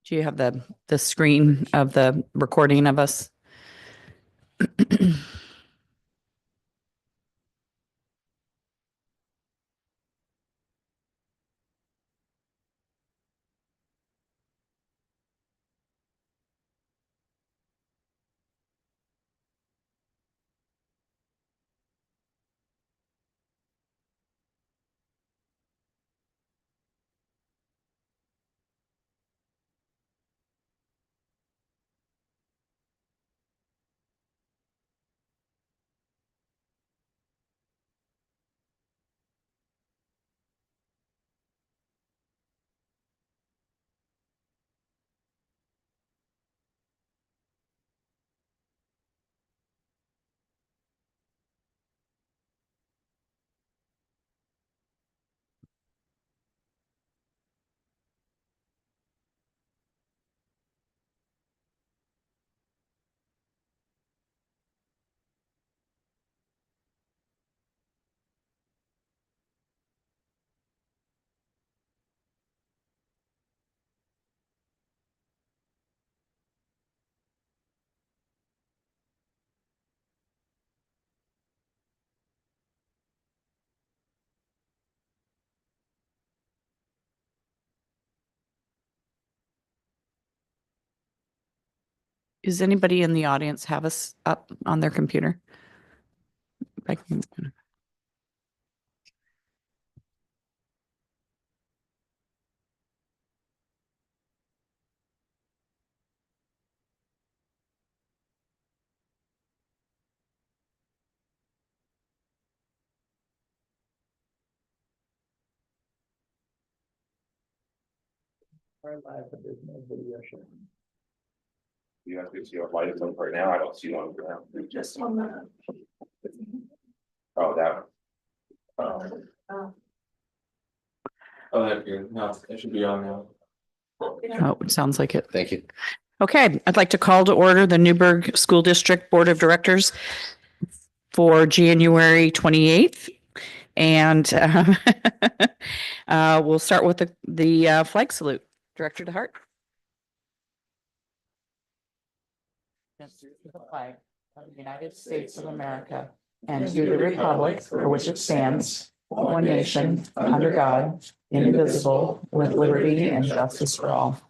Do you have the screen of the recording of us? Does anybody in the audience have us up on their computer? I can- You have to see what light is on right now. I don't see one for now. Just on the. Oh, that one. Oh, that'd be, no, it should be on now. Oh, it sounds like it. Thank you. Okay, I'd like to call to order the Newburgh School District Board of Directors for January 28th. And we'll start with the flag salute. Director DeHart. To the flag of the United States of America and to the republic for which it stands, one nation, under God, indivisible, with liberty and justice for all.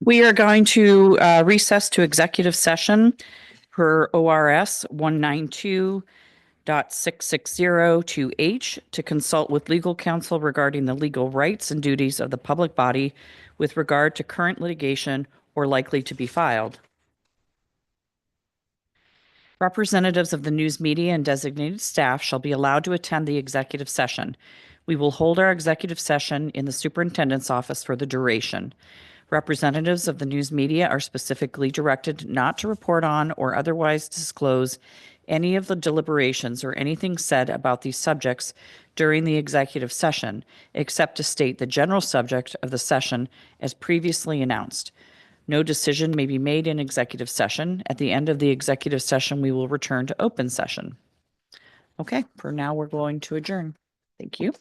We are going to recess to executive session per ORS 192.660-2H to consult with legal counsel regarding the legal rights and duties of the public body with regard to current litigation or likely to be filed. Representatives of the news media and designated staff shall be allowed to attend the executive session. We will hold our executive session in the superintendent's office for the duration. Representatives of the news media are specifically directed not to report on or otherwise disclose any of the deliberations or anything said about these subjects during the executive session, except to state the general subject of the session as previously announced. No decision may be made in executive session. At the end of the executive session, we will return to open session. Okay, for now, we're going to adjourn. Thank you.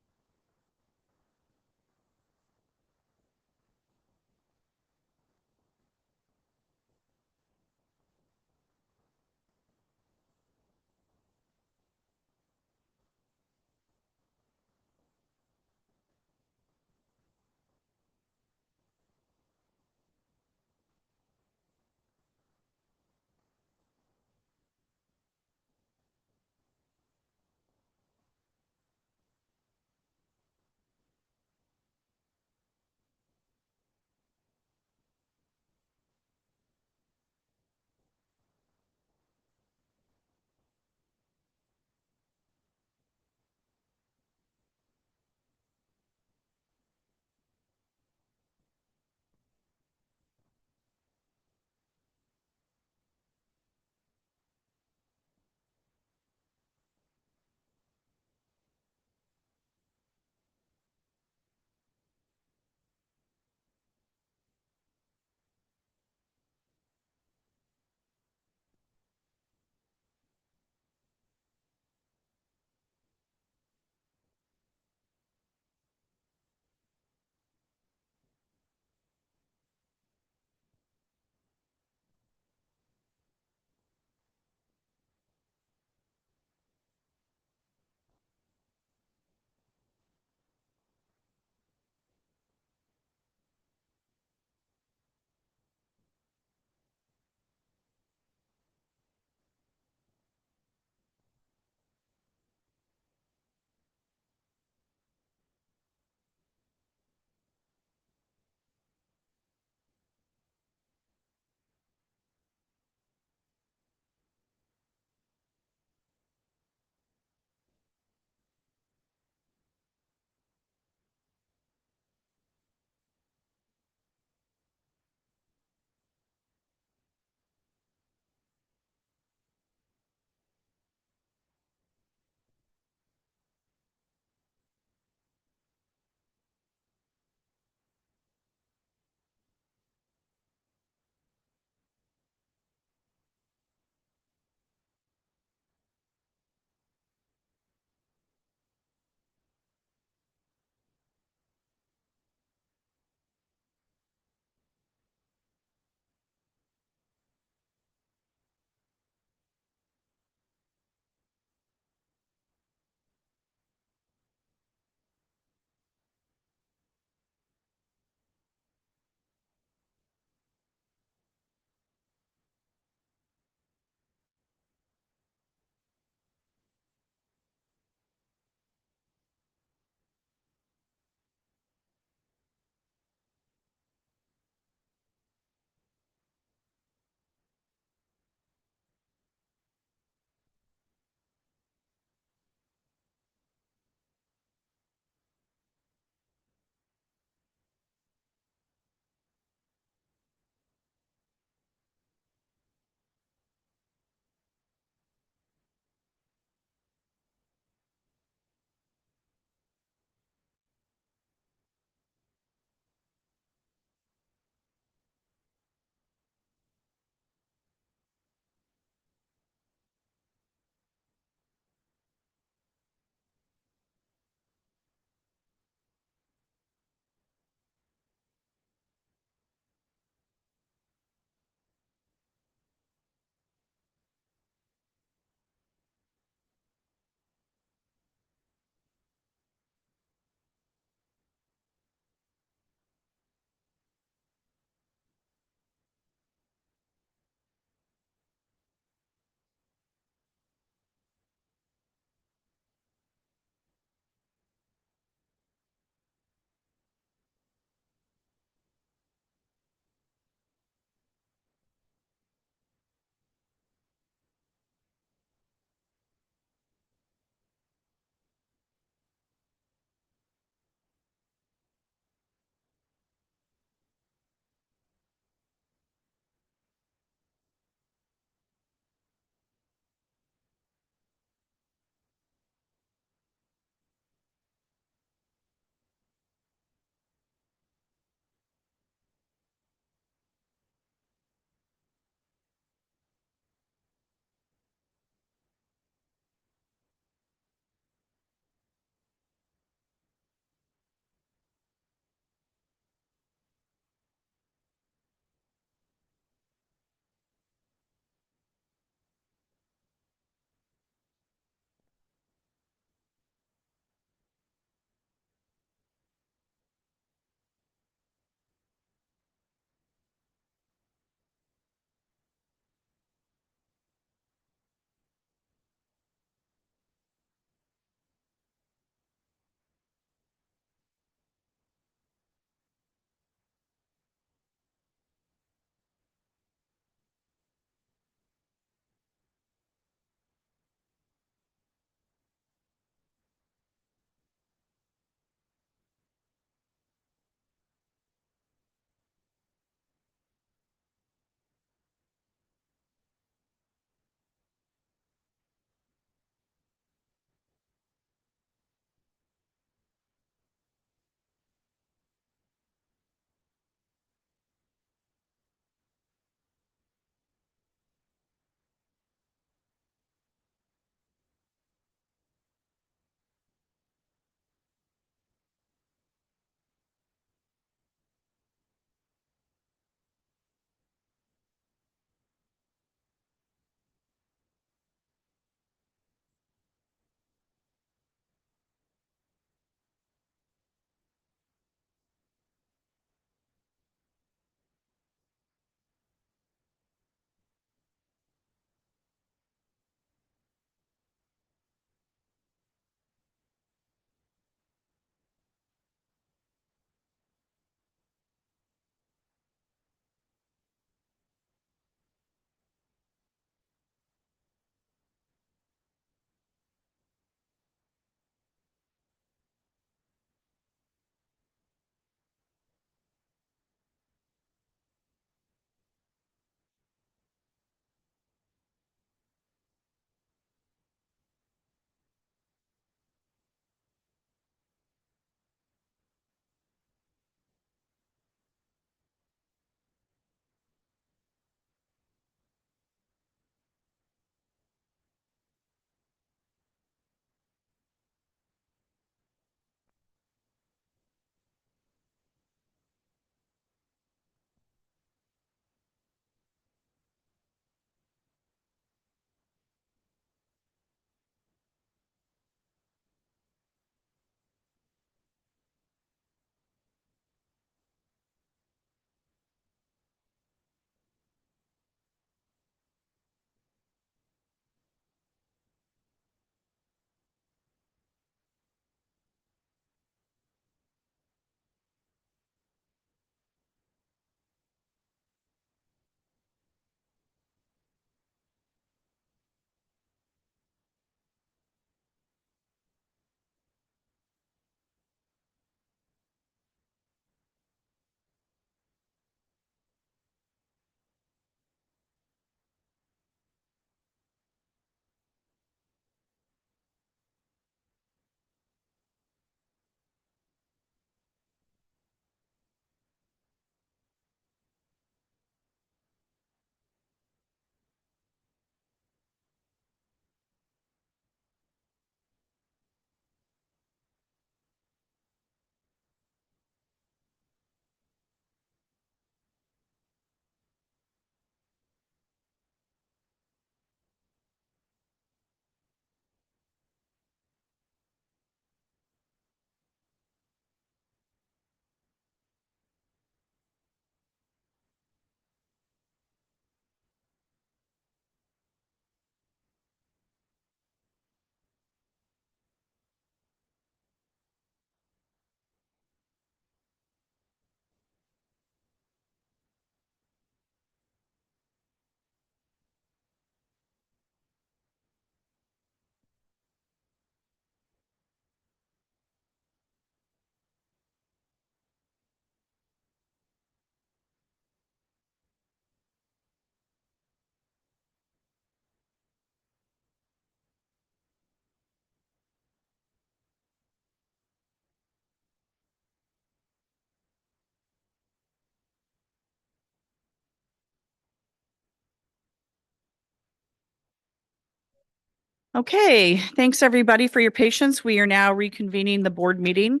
Okay, thanks everybody for your patience. We are now reconvening the board meeting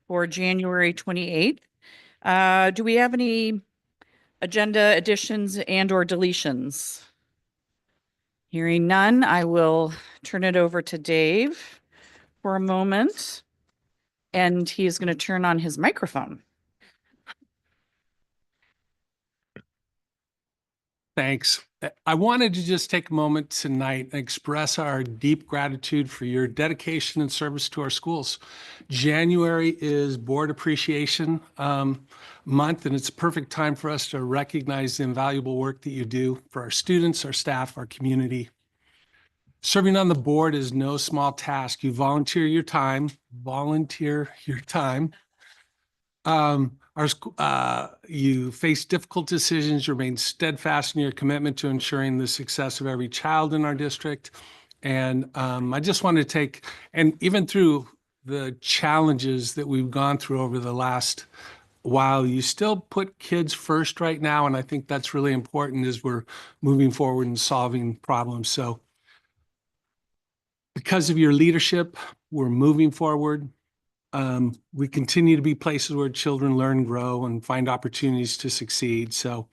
for January 28th. Do we have any agenda additions and or deletions? Hearing none, I will turn it over to Dave for a moment. And he is going to turn on his microphone. Thanks. I wanted to just take a moment tonight and express our deep gratitude for your dedication and service to our schools. January is Board Appreciation Month, and it's a perfect time for us to recognize the invaluable work that you do for our students, our staff, our community. Serving on the board is no small task. You volunteer your time. You face difficult decisions, you remain steadfast in your commitment to ensuring the success of every child in our district. And I just wanted to take, and even through the challenges that we've gone through over the last while, you still put kids first right now. And I think that's really important as we're moving forward and solving problems. So because of your leadership, we're moving forward. We continue to be places where children learn, grow, and find opportunities to succeed. So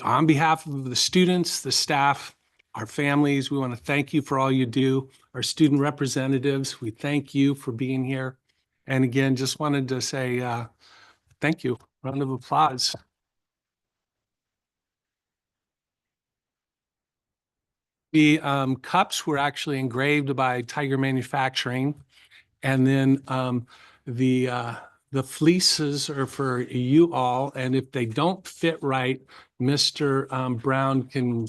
on behalf of the students, the staff, our families, we want to thank you for all you do. Our student representatives, we thank you for being here. And again, just wanted to say thank you. Round of applause. The cups were actually engraved by Tiger Manufacturing. And then the fleeces are for you all. And if they don't fit right, Mr. Brown can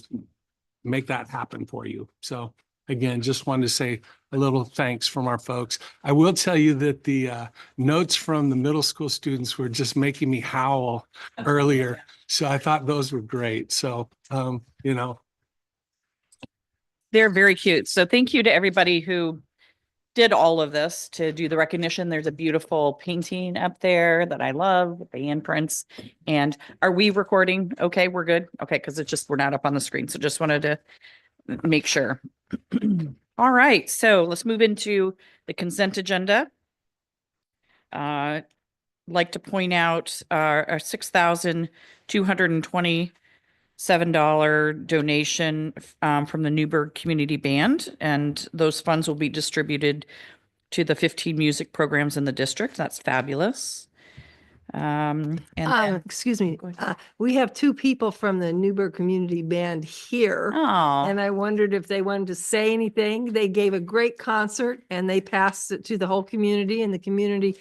make that happen for you. So again, just wanted to say a little thanks from our folks. I will tell you that the notes from the middle school students were just making me howl earlier. So I thought those were great. So, you know. They're very cute. So thank you to everybody who did all of this to do the recognition. There's a beautiful painting up there that I love with the handprints. And are we recording? Okay, we're good. Okay, because it's just, we're not up on the screen. So just wanted to make sure. All right, so let's move into the consent agenda. Like to point out our $6,227 donation from the Newburgh Community Band, and those funds will be distributed to the 15 music programs in the district. That's fabulous. And then, Excuse me, Go ahead. we have two people from the Newburgh Community Band here. oh, And I wondered if they wanted to say anything. They gave a great concert and they passed it to the whole community, and the community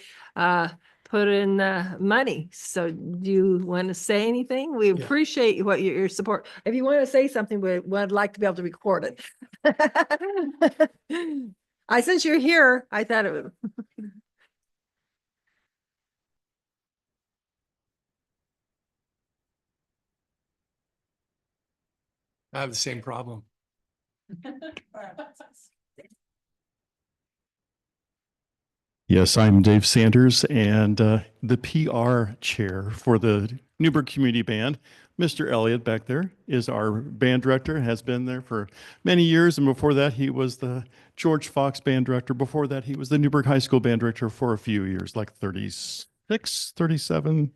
put in money. So do you want to say anything? We Yeah. appreciate what your support. If you want to say something, we'd like to be able to record it. Since you're here, I thought it would. I have the same problem. Yes, I'm Dave Sanders, and the PR chair for the Newburgh Community Band. Mr. Elliott back there is our band director, has been there for many years, and before that he was the George Fox band director. Before that he was the Newburgh High School band director for a few years, like 36, 37,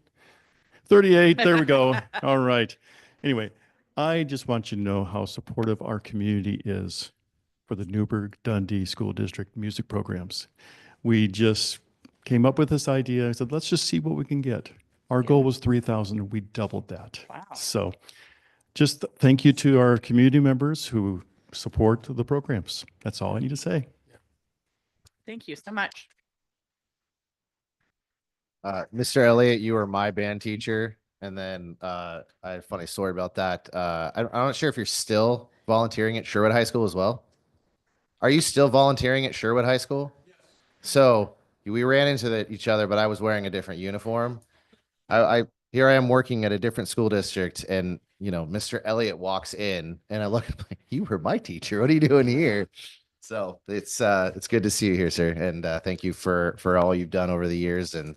38, there we go. All right. Anyway, I just want you to know how supportive our community is for the Newburgh Dundee School District music programs. We just came up with this idea. I said, let's just see what we can get. Our goal was 3,000 and we doubled that. Wow. So just thank you to our community members who support the programs. That's all I need to say. Thank you so much. Mr. Elliott, you were my band teacher. And then I had a funny story about that. I'm not sure if you're still volunteering at Sherwood High School as well. Are you still volunteering at Sherwood High School? So we ran into each other, but I was wearing a different uniform. Here I am working at a different school district, and Mr. Elliott walks in, and I look like, you were my teacher. What are you doing here? So it's good to see you here, sir, and thank you for all you've done over the years. And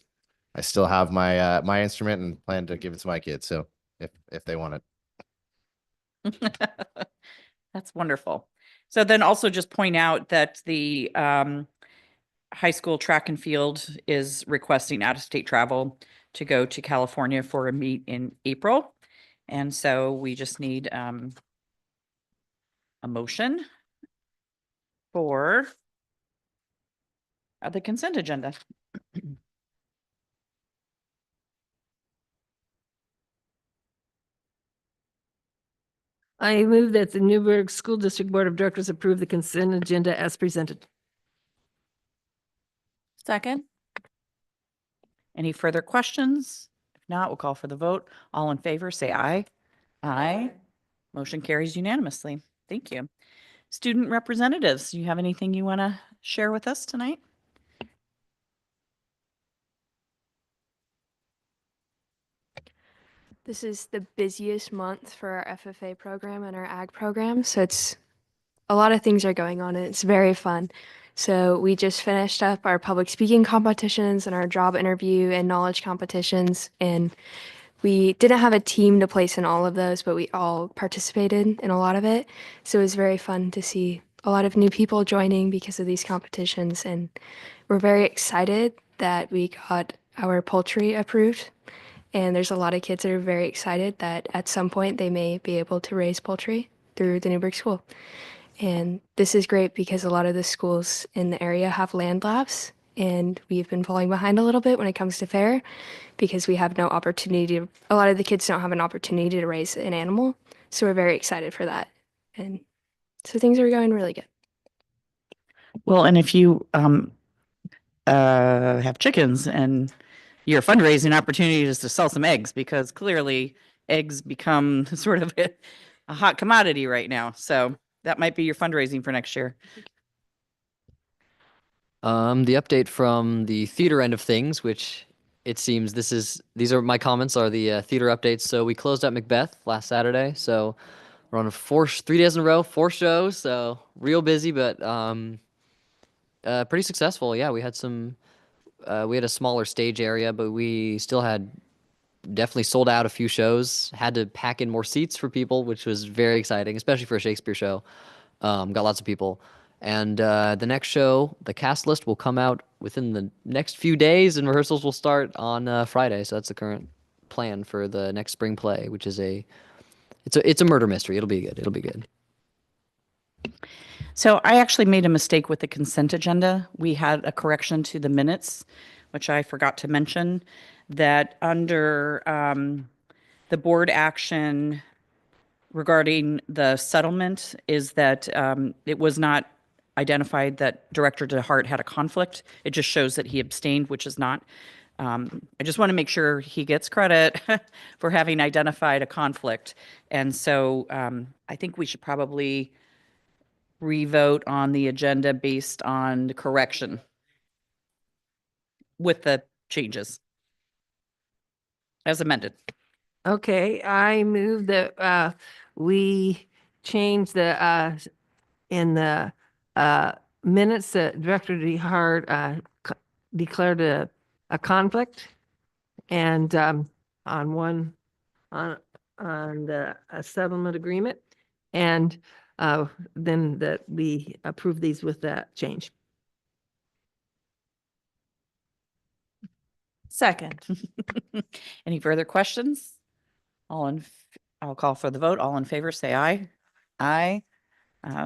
I still have my my instrument and plan to give it to my kids. So if they want it. That's wonderful. So then also just point out that the high school track and field is requesting out-of-state travel to go to California for a meet in April. And so we just need a motion for the consent agenda. I move that the Newburgh School District Board of Directors approve the consent agenda as presented. Second. Any further questions? If not, we'll call for the vote. All in favor, say aye. Aye. Motion carries unanimously. Thank you. Student representatives, do you have anything you want to share with us tonight? This is the busiest month for our FFA program and our ag program. So it's a lot of things are going on and it's very fun. So we just finished up our public speaking competitions and our job interview and knowledge competitions. And we didn't have a team to place in all of those, but we all participated in a lot of it. So it was very fun to see a lot of new people joining because of these competitions. And we're very excited that we got our poultry approved. And there's a lot of kids that are very excited that at some point they may be able to raise poultry through the Newburgh School. And this is great because a lot of the schools in the area have land labs, and we've been falling behind a little bit when it comes to fair because we have no opportunity a lot of the kids don't have an opportunity to raise an animal. So we're very excited for that. And so things are going really good. Well, and if you have chickens and your fundraising opportunity is to sell some eggs, because clearly eggs become sort of a hot commodity right now. So that might be your fundraising for next year. The update from the theater end of things, which it seems these are my comments are the theater updates. So we closed out Macbeth last Saturday. So we're on 3 days in a row, 4 shows. So real busy, but pretty successful. Yeah, we had we had a smaller stage area, but we still had definitely sold out a few shows. Had to pack in more seats for people, which was very exciting, especially for a Shakespeare show. Got lots of people. And the next show, the cast list will come out within the next few days, and rehearsals will start on Friday. So that's the current plan for the next spring play, which is it's a murder mystery. It'll be good. It'll be good. So I actually made a mistake with the consent agenda. We had a correction to the minutes, which I forgot to mention, that under the board action regarding the settlement is that it was not identified that Director DeHart had a conflict. It just shows that he abstained, which is not. I just want to make sure he gets credit for having identified a conflict. And so I think we should probably revote on the agenda based on the correction with the changes as amended. Okay, I move that we change the in the minutes that Director DeHart declared a conflict, and on the settlement agreement, and then that we approve these with that change. Second. Any further questions? I'll call for the vote. All in favor, say aye. Aye.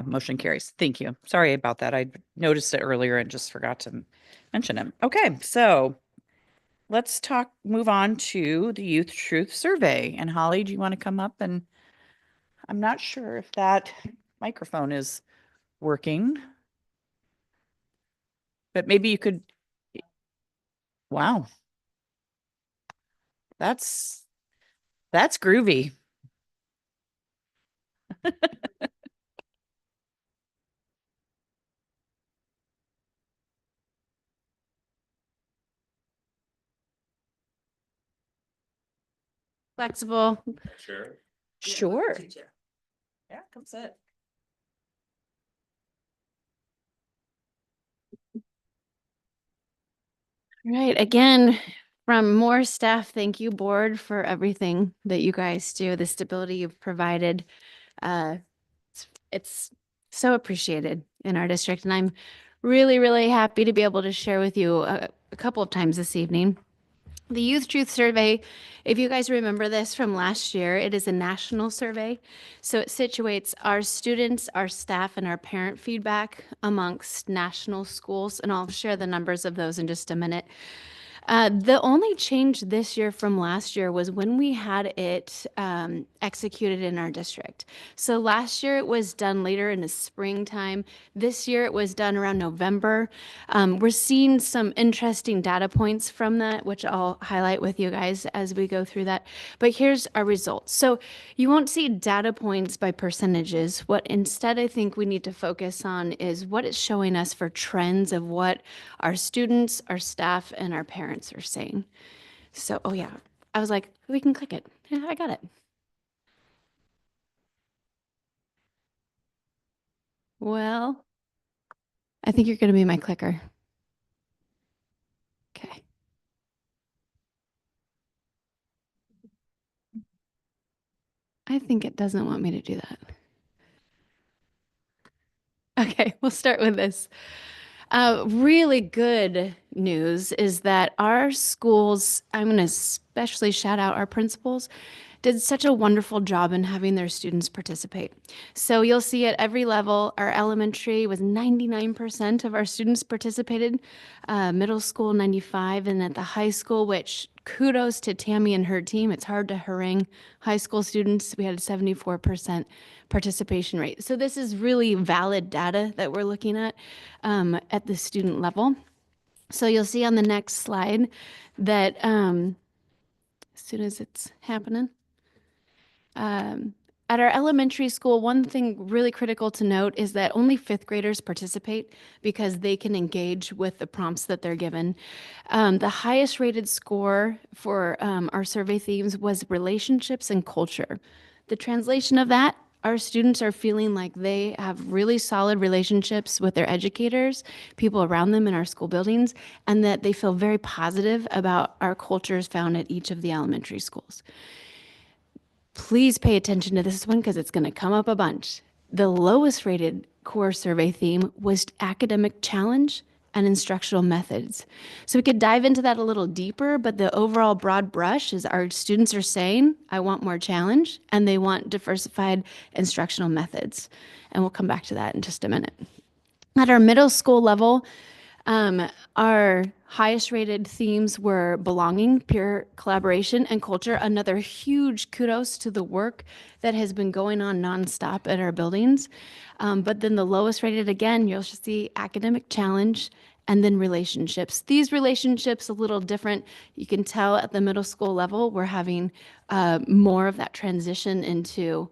Motion carries. Thank you. Sorry about that. I noticed it earlier and just forgot to mention it. Okay, so let's move on to the Youth Truth Survey. And Holly, do you want to come up? And I'm not sure if that microphone is working, but maybe you could. Wow. That's groovy. Flexible. Sure. Sure. Yeah, come sit. Right. Again, from more staff, thank you, board, for everything that you guys do, the stability you've provided. It's so appreciated in our district. And I'm really, really happy to be able to share with you a couple of times this evening. The Youth Truth Survey, if you guys remember this from last year, it is a national survey. So it situates our students, our staff, and our parent feedback amongst national schools. And I'll share the numbers of those in just a minute. The only change this year from last year was when we had it executed in our district. So last year it was done later in the springtime. This year it was done around November. We're seeing some interesting data points from that, which I'll highlight with you guys as we go through that. But here's our results. So you won't see data points by percentages. What instead I think we need to focus on is what it's showing us for trends of what our students, our staff, and our parents are saying. So, oh yeah, I was like, we can click it. Yeah, I got it. Well, I think you're going to be my clicker. Okay. I think it doesn't want me to do that. Okay, we'll start with this. Really good news is that our schools, I'm going to especially shout out our principals, did such a wonderful job in having their students participate. So you'll see at every level, our elementary was 99% of our students participated, middle school 95, and at the high school, which kudos to Tammy and her team. It's hard to harangue high school students. We had a 74% participation rate. So this is really valid data that we're looking at the student level. So you'll see on the next slide that as soon as it's happening, at our elementary school, one thing really critical to note is that only fifth graders participate because they can engage with the prompts that they're given. The highest rated score for our survey themes was relationships and culture. The translation of that, our students are feeling like they have really solid relationships with their educators, people around them in our school buildings, and that they feel very positive about our cultures found at each of the elementary schools. Please pay attention to this one because it's going to come up a bunch. The lowest rated core survey theme was academic challenge and instructional methods. So we could dive into that a little deeper, but the overall broad brush is our students are saying, I want more challenge, and they want diversified instructional methods. And we'll come back to that in just a minute. At our middle school level, our highest rated themes were belonging, peer collaboration, and culture. Another huge kudos to the work that has been going on nonstop at our buildings. But then the lowest rated, again, you'll see academic challenge and then relationships. These relationships a little different. You can tell at the middle school level, we're having more of that transition into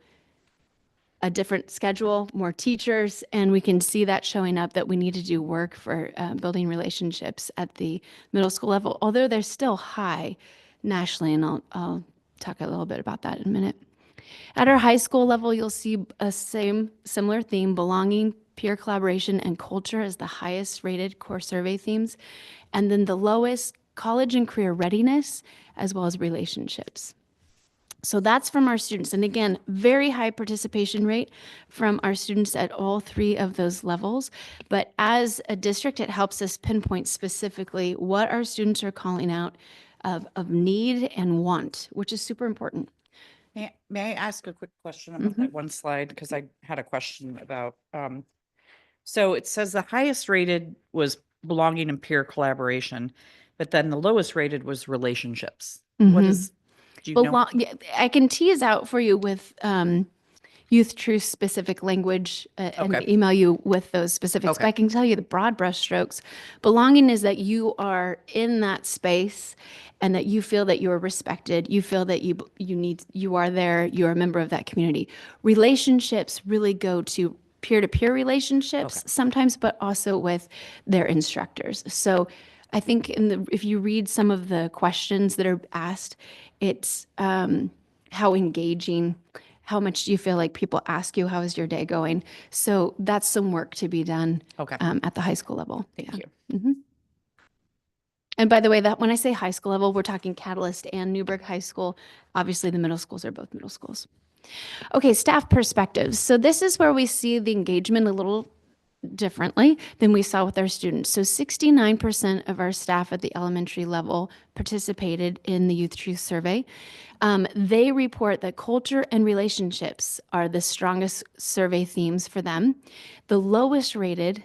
a different schedule, more teachers, and we can see that showing up that we need to do work for building relationships at the middle school level, although they're still high nationally, and I'll talk a little bit about that in a minute. At our high school level, you'll see a similar theme, belonging, peer collaboration, and culture as the highest rated core survey themes, and then the lowest, college and career readiness, as well as relationships. So that's from our students. And again, very high participation rate from our students at all three of those levels. But as a district, it helps us pinpoint specifically what our students are calling out of need and want, which is super important. May I ask a quick question about that one slide? Because I had a question about, so it says the highest rated was belonging and peer collaboration, but then the lowest rated was relationships. What is, do you know? Yeah, I can tease out for you with Youth Truth specific language and Okay. email you with those specifics. But Okay. I can tell you the broad brush strokes. Belonging is that you are in that space and that you feel that you are respected. You feel that you are there. You are a member of that community. Relationships really go to peer-to-peer relationships sometimes, but also with their instructors. So I think if you read some of the questions that are asked, it's how engaging, how much do you feel like people ask you, how is your day going? So that's some work to be done at the high school level. Thank you. Mm-hmm. And by the way, that when I say high school level, we're talking Catalyst and Newburgh High School. Obviously, the middle schools are both middle schools. Okay, staff perspectives. So this is where we see the engagement a little differently than we saw with our students. So 69% of our staff at the elementary level participated in the Youth Truth Survey. They report that culture and relationships are the strongest survey themes for them. The lowest rated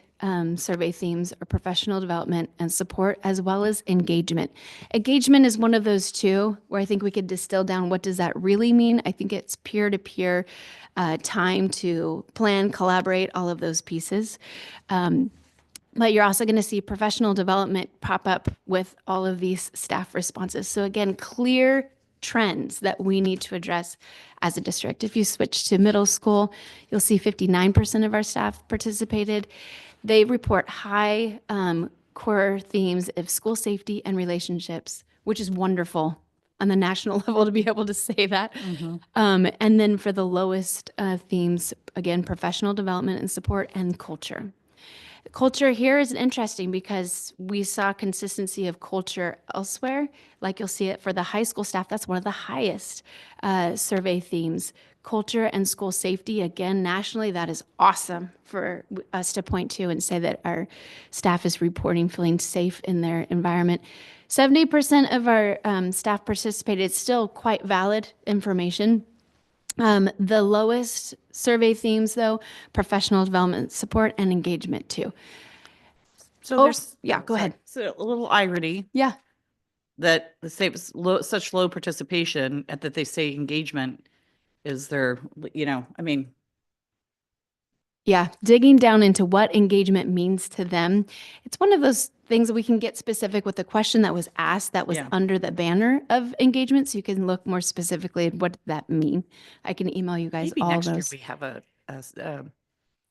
survey themes are professional development and support, as well as engagement. Engagement is one of those two where I think we could distill down what does that really mean. I think it's peer-to-peer time to plan, collaborate, all of those pieces. But you're also going to see professional development pop up with all of these staff responses. So again, clear trends that we need to address as a district. If you switch to middle school, you'll see 59% of our staff participated. They report high core themes of school safety and relationships, which is wonderful on the national level to be able to say that. And then for the lowest themes, again, professional development and support and culture. Culture here is interesting because we saw consistency of culture elsewhere. Like you'll see it for the high school staff, that's one of the highest survey themes. Culture and school safety, again, nationally, that is awesome for us to point to and say that our staff is reporting feeling safe in their environment. 70% of our staff participated. It's still quite valid information. The lowest survey themes, though, professional development, support, and engagement, too. So Oh, there's, yeah, go ahead. So a little irony Yeah. that the state was such low participation and that they say engagement is their, I mean, Yeah, digging down into what engagement means to them. It's one of those things that we can get specific with the question that was asked that was Yeah. under the banner of engagement. So you can look more specifically at what does that mean. I can email you guys maybe all next year those. we have a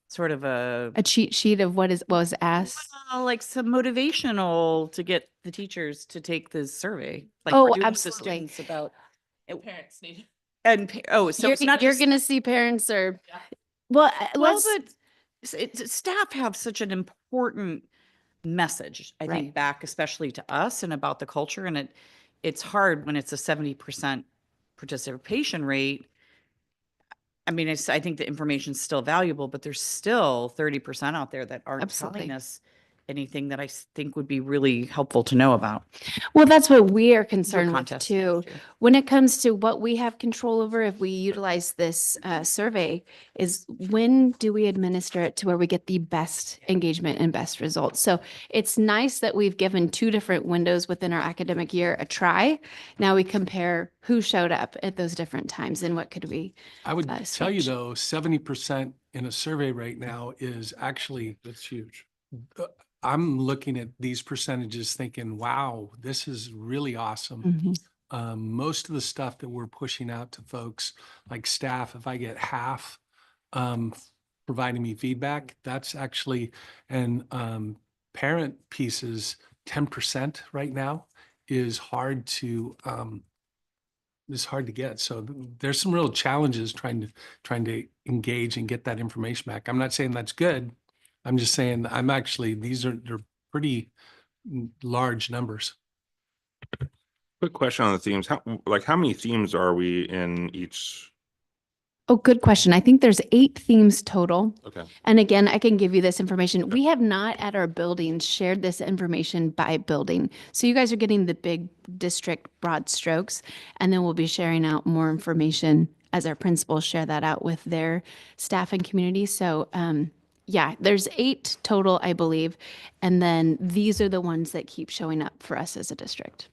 sort of a, A cheat sheet of what was asked. well, like some motivational to get the teachers to take this survey. Like Oh, we're doing with the absolutely. students about Parents need. and so it's not You're just going to see parents or, well, well, let's, but staff have such an important message, I Right. think, back especially to us and about the culture. And it's hard when it's a 70% participation rate. I mean, I think the information's still valuable, but there's still 30% out there that aren't Absolutely. telling us anything that I think would be really helpful to know about. well, that's what we are concerned with contest too. next year. When it comes to what we have control over, if we utilize this survey, is when do we administer it to where we get the best engagement and best results? So it's nice that we've given two different windows within our academic year a try. Now we compare who showed up at those different times and what could we. I would tell you switch. though, 70% in a survey right now is actually, that's huge. I'm looking at these percentages thinking, wow, this is really awesome. Mhm. Most of the stuff that we're pushing out to folks like staff, if I get half providing me feedback, that's actually, and parent pieces, 10% right now is hard to get. So there's some real challenges trying to engage and get that information back. I'm not saying that's good. I'm just saying they're pretty large numbers. Quick question on the themes. How many themes are we in each? Oh, good question. I think there's 8 themes total. Okay. And again, I can give you this information. We have not at our buildings shared this information by building. So you guys are getting the big district broad strokes, and then we'll be sharing out more information as our principals share that out with their staff and community. So yeah, there's 8 total, I believe. And then these are the ones that keep showing up for us as a district.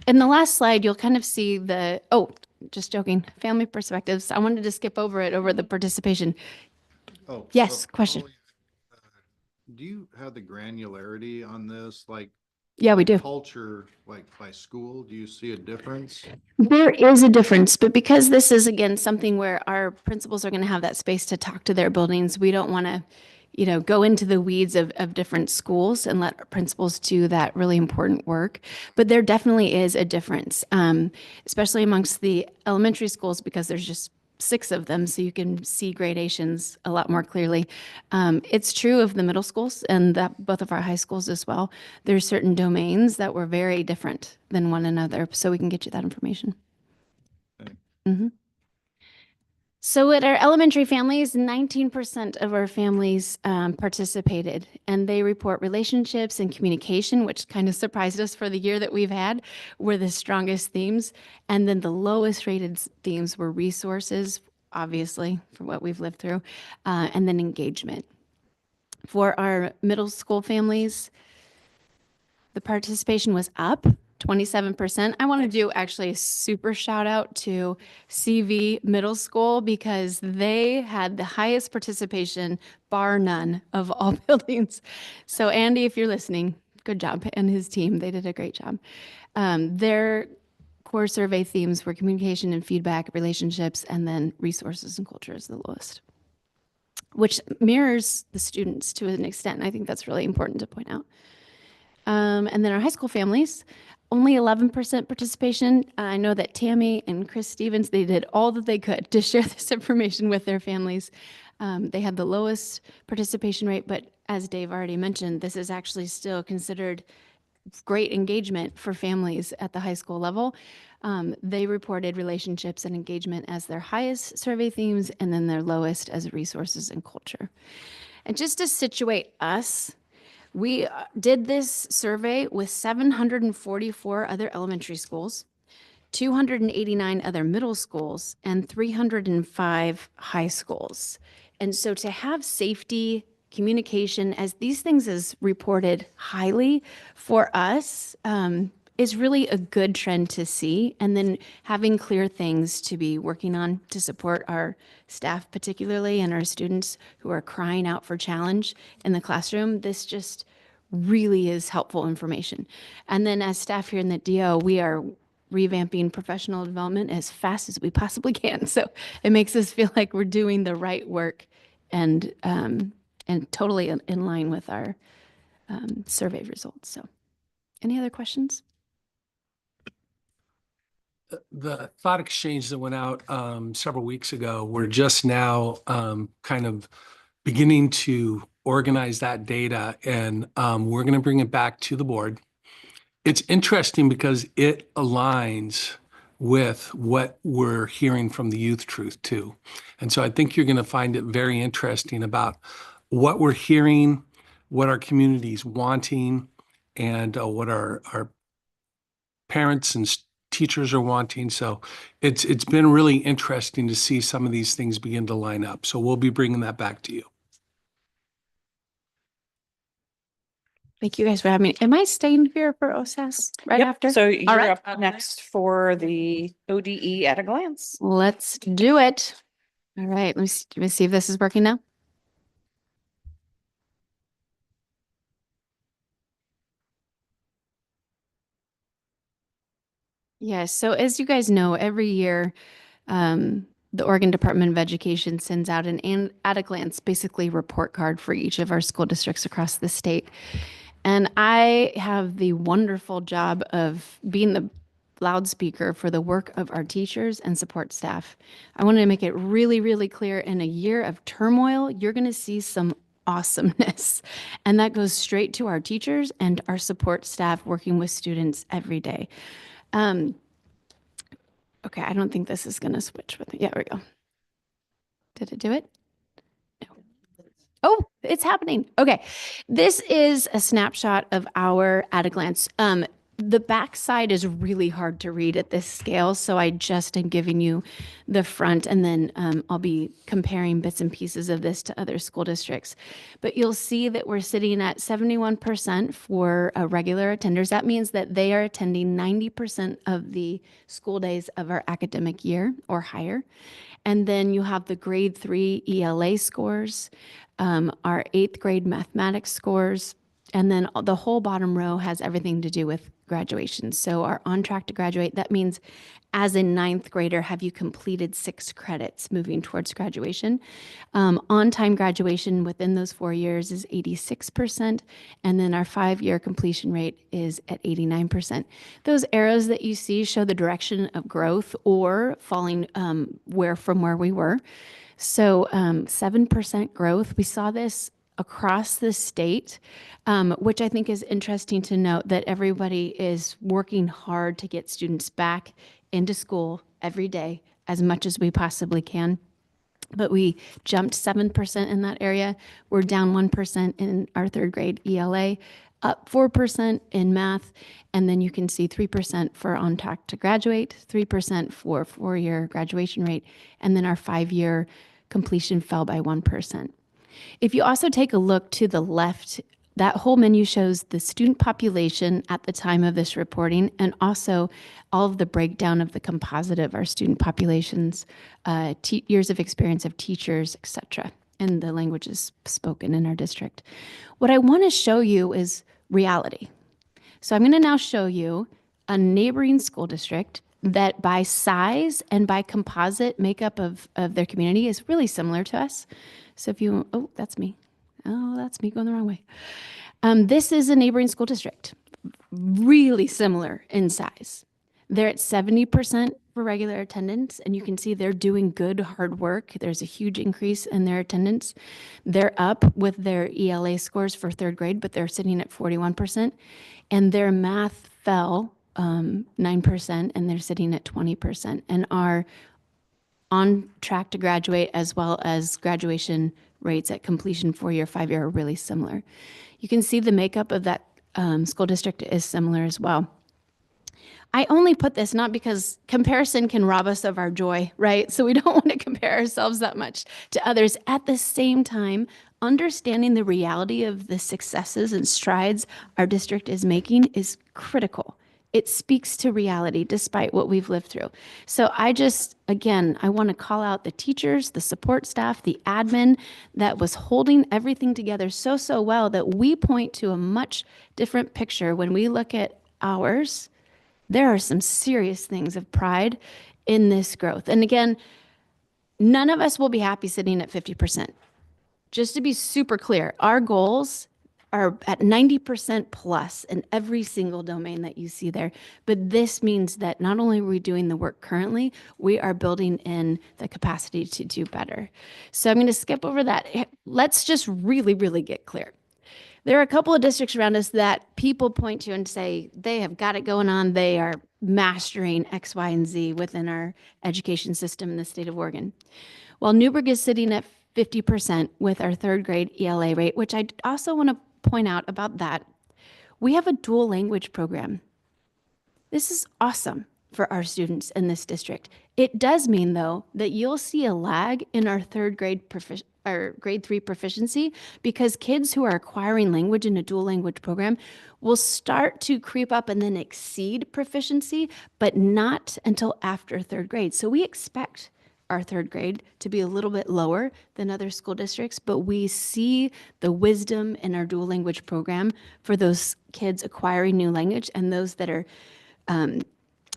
In the last slide, you'll kind of see just joking, family perspectives. I wanted to skip over it over the participation. Oh. Yes, question. Do you have the granularity on this, like Yeah, we do. culture, like by school? Do you see a difference? There is a difference, but because this is, again, something where our principals are going to have that space to talk to their buildings, we don't want to, go into the weeds of different schools and let our principals do that really important work. But there definitely is a difference, especially amongst the elementary schools, because there's just 6 of them, so you can see gradations a lot more clearly. It's true of the middle schools and both of our high schools as well. There's certain domains that were very different than one another, so we can get you that information. Okay. Mhm. So at our elementary families, 19% of our families participated, and they report relationships and communication, which kind of surprised us for the year that we've had, were the strongest themes. And then the lowest rated themes were resources, obviously, for what we've lived through, and then engagement. For our middle school families, the participation was up 27%. I want to do actually a super shout out to CV Middle School because they had the highest participation, bar none, of all buildings. So Andy, if you're listening, good job, and his team, they did a great job. Their core survey themes were communication and feedback, relationships, and then resources and culture is the lowest, which mirrors the students to an extent. I think that's really important to point out. And then our high school families, only 11% participation. I know that Tammy and Chris Stevens, they did all that they could to share this information with their families. They had the lowest participation rate, but as Dave already mentioned, this is actually still considered great engagement for families at the high school level. They reported relationships and engagement as their highest survey themes, and then their lowest as resources and culture. And just to situate us, we did this survey with 744 other elementary schools, 289 other middle schools, and 305 high schools. And so to have safety, communication, as these things is reported highly for us, is really a good trend to see. And then having clear things to be working on to support our staff particularly and our students who are crying out for challenge in the classroom, this just really is helpful information. And then as staff here in the DO, we are revamping professional development as fast as we possibly can. So it makes us feel like we're doing the right work and totally in line with our survey results. So any other questions? The thought exchange that went out several weeks ago, we're just now kind of beginning to organize that data, and we're going to bring it back to the board. It's interesting because it aligns with what we're hearing from the Youth Truth too. And so I think you're going to find it very interesting about what we're hearing, what our community's wanting, and what our parents and teachers are wanting. So it's been really interesting to see some of these things begin to line up. So we'll be bringing that back to you. Thank you guys for having me. Am I staying here for OSAS right Yep, after? so you're right. up next for the ODE at a glance. Let's do it. All right, let me see if this is working now. Yes, so as you guys know, every year, the Oregon Department of Education sends out an at a glance, basically report card for each of our school districts across the state. And I have the wonderful job of being the loudspeaker for the work of our teachers and support staff. I want to make it really, really clear, in a year of turmoil, you're going to see some awesomeness. And that goes straight to our teachers and our support staff working with students every day. Okay, I don't think this is going to switch with it. Yeah, there we go. Did it do it? No. Oh, it's happening. Okay. This is a snapshot of our at a glance. The backside is really hard to read at this scale, so I just am giving you the front, and then I'll be comparing bits and pieces of this to other school districts. But you'll see that we're sitting at 71% for regular attenders. That means that they are attending 90% of the school days of our academic year or higher. And then you have the grade 3 ELA scores, our 8th grade mathematics scores, and then the whole bottom row has everything to do with graduation. So our on track to graduate, that means as a 9th grader, have you completed 6 credits moving towards graduation? On-time graduation within those 4 years is 86%, and then our 5-year completion rate is at 89%. Those arrows that you see show the direction of growth or falling from where we were. So 7% growth. We saw this across the state, which I think is interesting to note that everybody is working hard to get students back into school every day as much as we possibly can. but we jumped 7% in that area. We're down 1% in our third grade ELA, up 4% in math, and then you can see 3% for on track to graduate, 3% for 4-year graduation rate, and then our 5-year completion fell by 1%. If you also take a look to the left, that whole menu shows the student population at the time of this reporting, and also all of the breakdown of the composite of our student populations, years of experience of teachers, etc., and the languages spoken in our district. What I want to show you is reality. So I'm going to now show you a neighboring school district that by size and by composite makeup of their community is really similar to us. So if you, oh, that's me. Oh, that's me going the wrong way. This is a neighboring school district, really similar in size. They're at 70% for regular attendance, and you can see they're doing good, hard work. There's a huge increase in their attendance. They're up with their ELA scores for third grade, but they're sitting at 41%. And their math fell 9%, and they're sitting at 20%, and are on track to graduate, as well as graduation rates at completion 4-year, 5-year are really similar. You can see the makeup of that school district is similar as well. I only put this not because comparison can rob us of our joy, right? So we don't want to compare ourselves that much to others. At the same time, understanding the reality of the successes and strides our district is making is critical. It speaks to reality despite what we've lived through. So I just, again, I want to call out the teachers, the support staff, the admin that was holding everything together so well that we point to a much different picture when we look at ours. There are some serious things of pride in this growth. And again, none of us will be happy sitting at 50%. Just to be super clear, our goals are at 90% plus in every single domain that you see there. But this means that not only are we doing the work currently, we are building in the capacity to do better. So I'm going to skip over that. Let's just really get clear. There are a couple of districts around us that people point to and say they have got it going on. They are mastering X, Y, and Z within our education system in the state of Oregon. While Newburgh is sitting at 50% with our third grade ELA rate, which I also want to point out about that, we have a dual language program. This is awesome for our students in this district. It does mean, though, that you'll see a lag in our third grade grade 3 proficiency, because kids who are acquiring language in a dual language program will start to creep up and then exceed proficiency, but not until after third grade. So we expect our third grade to be a little bit lower than other school districts, but we see the wisdom in our dual language program for those kids acquiring new language and those that are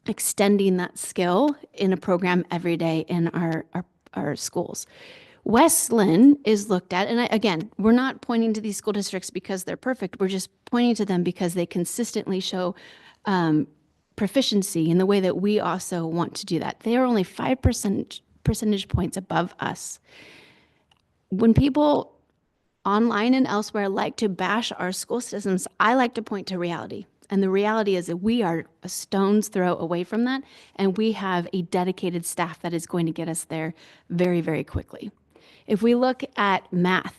extending that skill in a program every day in our schools. Westland is looked at, and again, we're not pointing to these school districts because they're perfect. We're just pointing to them because they consistently show proficiency in the way that we also want to do that. They are only 5 percentage points above us. When people online and elsewhere like to bash our school systems, I like to point to reality. And the reality is that we are a stone's throw away from that, and we have a dedicated staff that is going to get us there very quickly. If we look at math,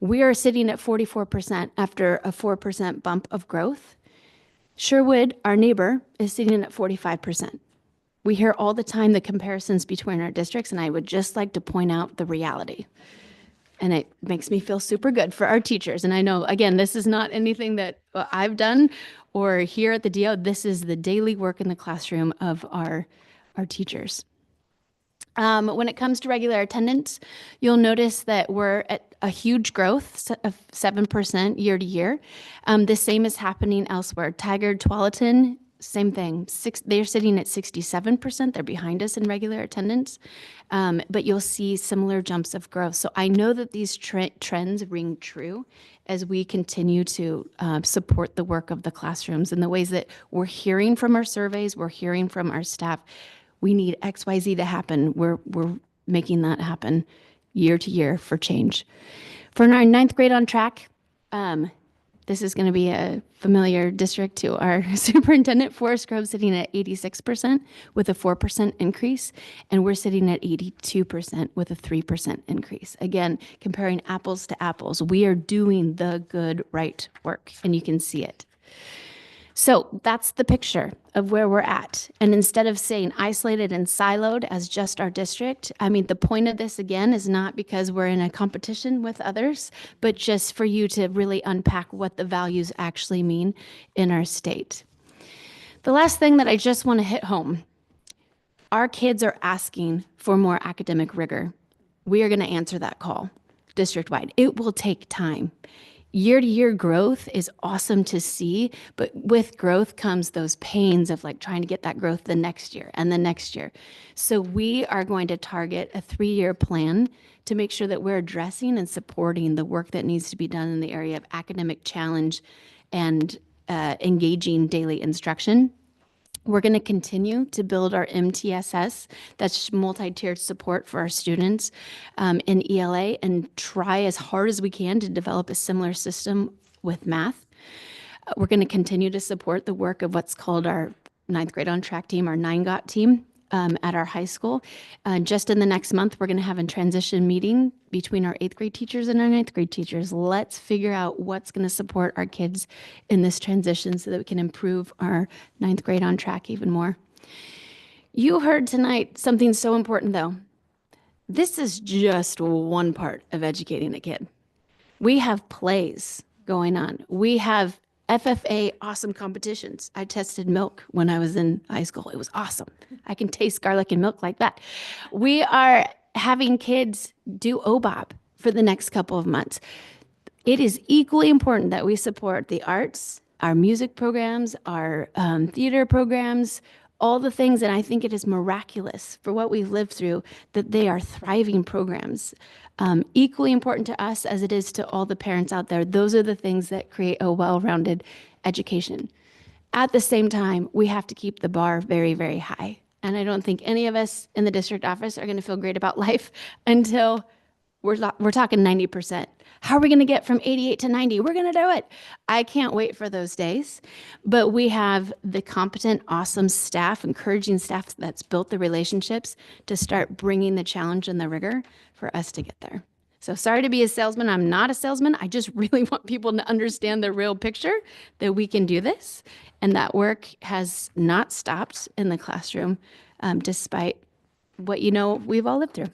we are sitting at 44% after a 4% bump of growth. Sherwood, our neighbor, is sitting at 45%. We hear all the time the comparisons between our districts, and I would just like to point out the reality. And it makes me feel super good for our teachers. And I know, again, this is not anything that I've done or here at the DO. This is the daily work in the classroom of our teachers. When it comes to regular attendance, you'll notice that we're at a huge growth of 7% year to year. The same is happening elsewhere. Tigard, Tualatin, same thing. They're sitting at 67%. They're behind us in regular attendance, but you'll see similar jumps of growth. So I know that these trends ring true as we continue to support the work of the classrooms in the ways that we're hearing from our surveys, we're hearing from our staff. We need X, Y, Z to happen. We're making that happen year to year for change. For our 9th grade on track, This is going to be a familiar district to our superintendent. Forest Grove sitting at 86% with a 4% increase, and we're sitting at 82% with a 3% increase. Again, comparing apples to apples, we are doing the good, right work, and you can see it. So that's the picture of where we're at. And instead of saying isolated and siloed as just our district, I mean, the point of this again is not because we're in a competition with others, but just for you to really unpack what the values actually mean in our state. The last thing that I just want to hit home, our kids are asking for more academic rigor. We are going to answer that call district-wide. It will take time. Year-to-year growth is awesome to see, but with growth comes those pains of like trying to get that growth the next year and the next year. So we are going to target a 3-year plan to make sure that we're addressing and supporting the work that needs to be done in the area of academic challenge and engaging daily instruction. We're going to continue to build our MTSS, that's multi-tiered support for our students in ELA, and try as hard as we can to develop a similar system with math. We're going to continue to support the work of what's called our 9th grade on track team, our 9GOT team at our high school. Just in the next month, we're going to have a transition meeting between our 8th grade teachers and our 9th grade teachers. Let's figure out what's going to support our kids in this transition so that we can improve our 9th grade on track even more. You heard tonight something so important though. This is just one part of educating a kid. We have plays going on. We have FFA awesome competitions. I tested milk when I was in high school. It was awesome. I can taste garlic and milk like that. We are having kids do OBOB for the next couple of months. It is equally important that we support the arts, our music programs, our theater programs, all the things. And I think it is miraculous for what we've lived through that they are thriving programs. Equally important to us as it is to all the parents out there. Those are the things that create a well-rounded education. At the same time, we have to keep the bar very, very high. And I don't think any of us in the district office are going to feel great about life until we're talking 90%. How are we going to get from 88 to 90? We're going to do it. I can't wait for those days. But we have the competent, awesome staff, encouraging staff that's built the relationships to start bringing the challenge and the rigor for us to get there. So sorry to be a salesman. I'm not a salesman. I just really want people to understand the real picture that we can do this. And that work has not stopped in the classroom, despite what we've all lived through.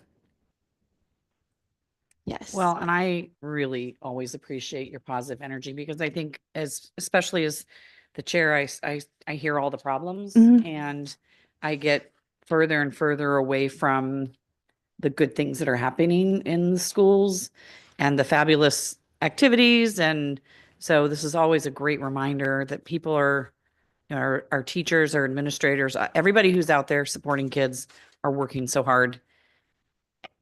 Yes. Well, and I really always appreciate your positive energy because I think especially as the chair, I hear all the problems and I get further and further away from the good things that are happening in the schools and the fabulous activities. And so this is always a great reminder that people are, our teachers, our administrators, everybody who's out there supporting kids are working so hard.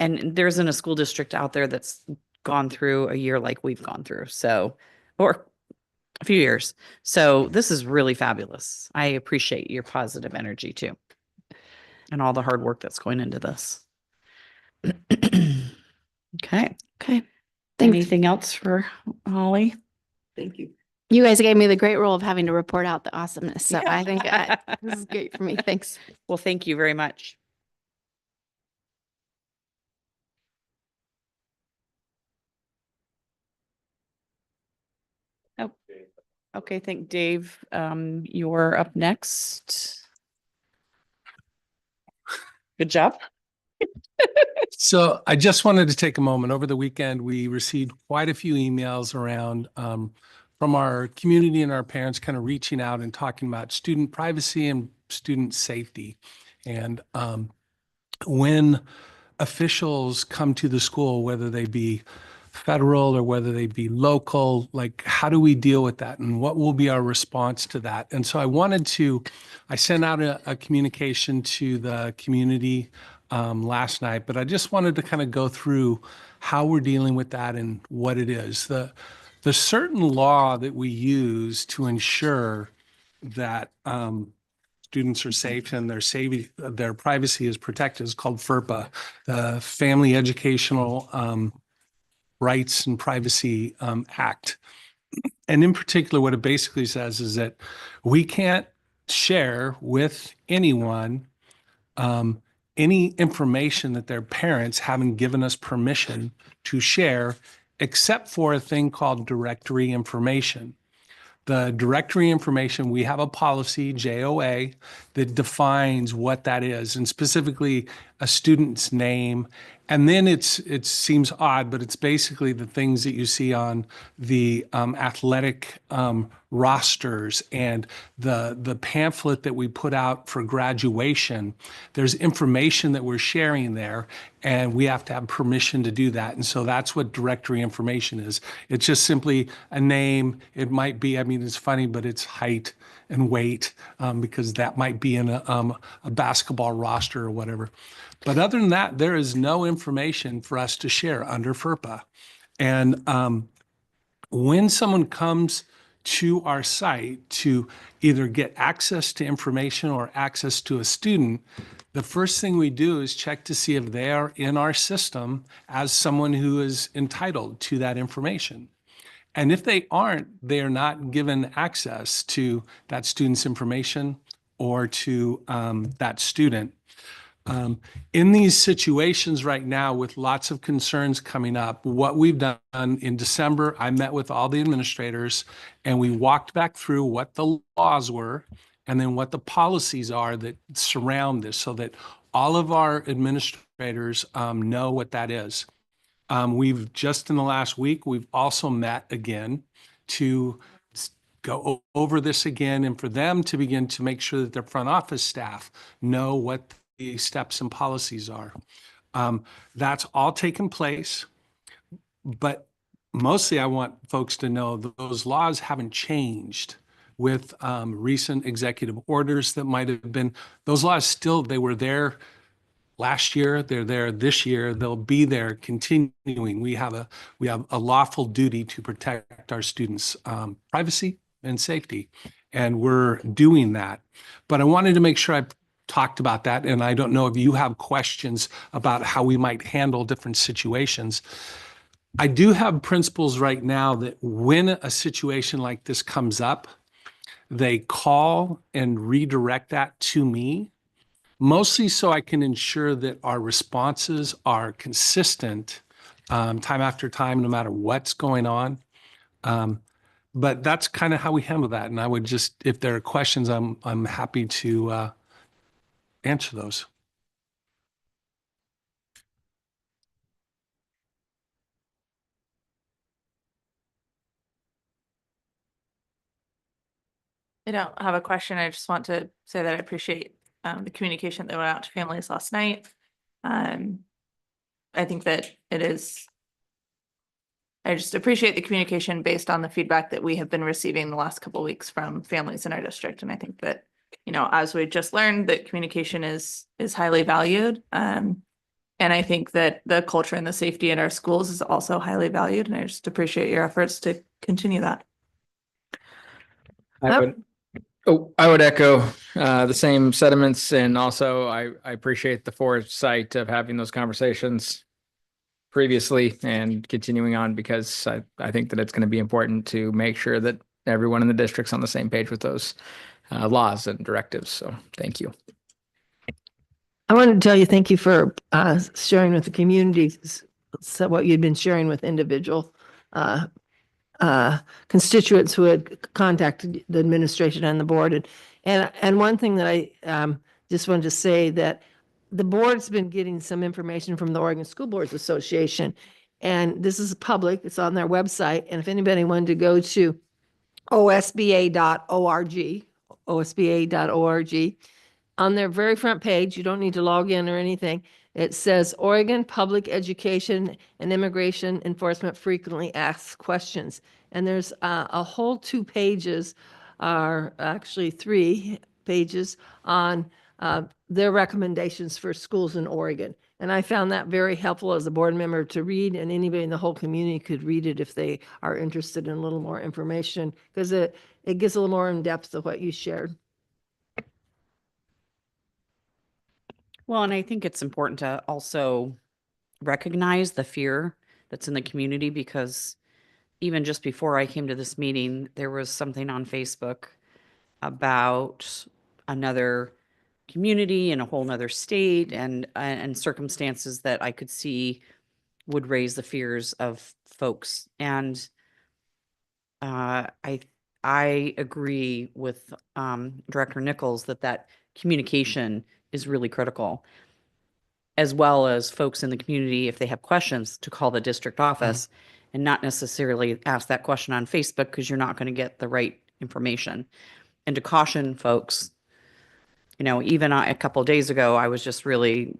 And there isn't a school district out there that's gone through a year like we've gone through. So, or a few years. So this is really fabulous. I appreciate your positive energy too. And all the hard work that's going into this. Okay. Okay. Thanks. Anything else for Holly? Thank you. You guys gave me the great role of having to report out the awesomeness. So Yeah. I think this is great for me. Thanks. Well, thank you very much. Oh, okay. Thank Dave. You're up next. Good job. So I just wanted to take a moment. Over the weekend, we received quite a few emails around from our community and our parents kind of reaching out and talking about student privacy and student safety. And when officials come to the school, whether they be federal or whether they be local, like how do we deal with that and what will be our response to that? And so I sent out a communication to the community last night, but I just wanted to kind of go through how we're dealing with that and what it is. The certain law that we use to ensure that students are safe and their privacy is protected is called FERPA, the Family Educational Rights and Privacy Act. And in particular, what it basically says is that we can't share with anyone any information that their parents haven't given us permission to share, except for a thing called directory information. The directory information, we have a policy, JOA, that defines what that is, and specifically a student's name. And then it seems odd, but it's basically the things that you see on the athletic rosters and the pamphlet that we put out for graduation. There's information that we're sharing there, and we have to have permission to do that. And so that's what directory information is. It's just simply a name. It might be, I mean, it's funny, but it's height and weight, because that might be in a basketball roster or whatever. But other than that, there is no information for us to share under FERPA. And when someone comes to our site to either get access to information or access to a student, the first thing we do is check to see if they are in our system as someone who is entitled to that information. And if they aren't, they are not given access to that student's information or to that student. In these situations right now, with lots of concerns coming up, what we've done in December, I met with all the administrators and we walked back through what the laws were and then what the policies are that surround this, so that all of our administrators know what that is. We've just in the last week, we've also met again to go over this again and for them to begin to make sure that their front office staff know what the steps and policies are. That's all taken place, but mostly I want folks to know that those laws haven't changed with recent executive orders that might have been, those laws still, they were there last year, they're there this year, they'll be there continuing. We have a lawful duty to protect our students' privacy and safety, and we're doing that. But I wanted to make sure I talked about that, and I don't know if you have questions about how we might handle different situations. I do have principles right now that when a situation like this comes up, they call and redirect that to me, mostly so I can ensure that our responses are consistent time after time, no matter what's going on. But that's kind of how we handle that. And I would just, if there are questions, I'm happy to answer those. I don't have a question. I just want to say that I appreciate the communication that went out to families last night. I think that it is, I just appreciate the communication based on the feedback that we have been receiving the last couple of weeks from families in our district. And I think that, you know, as we just learned, that communication is highly valued. And I think that the culture and the safety in our schools is also highly valued. And I just appreciate your efforts to continue that. I would echo the same sentiments, and also I appreciate the foresight of having those conversations previously and continuing on, because I think that it's going to be important to make sure that everyone in the district's on the same page with those laws and directives. So thank you. I want to tell you, thank you for sharing with the community so what you'd been sharing with individual constituents who had contacted the administration and the board. And one thing that I just wanted to say, that the board's been getting some information from the Oregon School Boards Association, and this is public, it's on their website. And if anybody wanted to go to osba.org, on their very front page, you don't need to log in or anything, it says Oregon Public Education and Immigration Enforcement Frequently Asked Questions. And there's a whole 2 pages, are actually 3 pages on their recommendations for schools in Oregon. And I found that very helpful as a board member to read, and anybody in the whole community could read it if they are interested in a little more information, because it gives a little more in depth of what you shared. Well, and I think it's important to also recognize the fear that's in the community, because even just before I came to this meeting, there was something on Facebook about another community in a whole nother state and circumstances that I could see would raise the fears of folks. And I agree with Director Nichols that communication is really critical, as well as folks in the community, if they have questions, to call the district office and not necessarily ask that question on Facebook because you're not going to get the right information. And to caution folks, even a couple of days ago, I was just really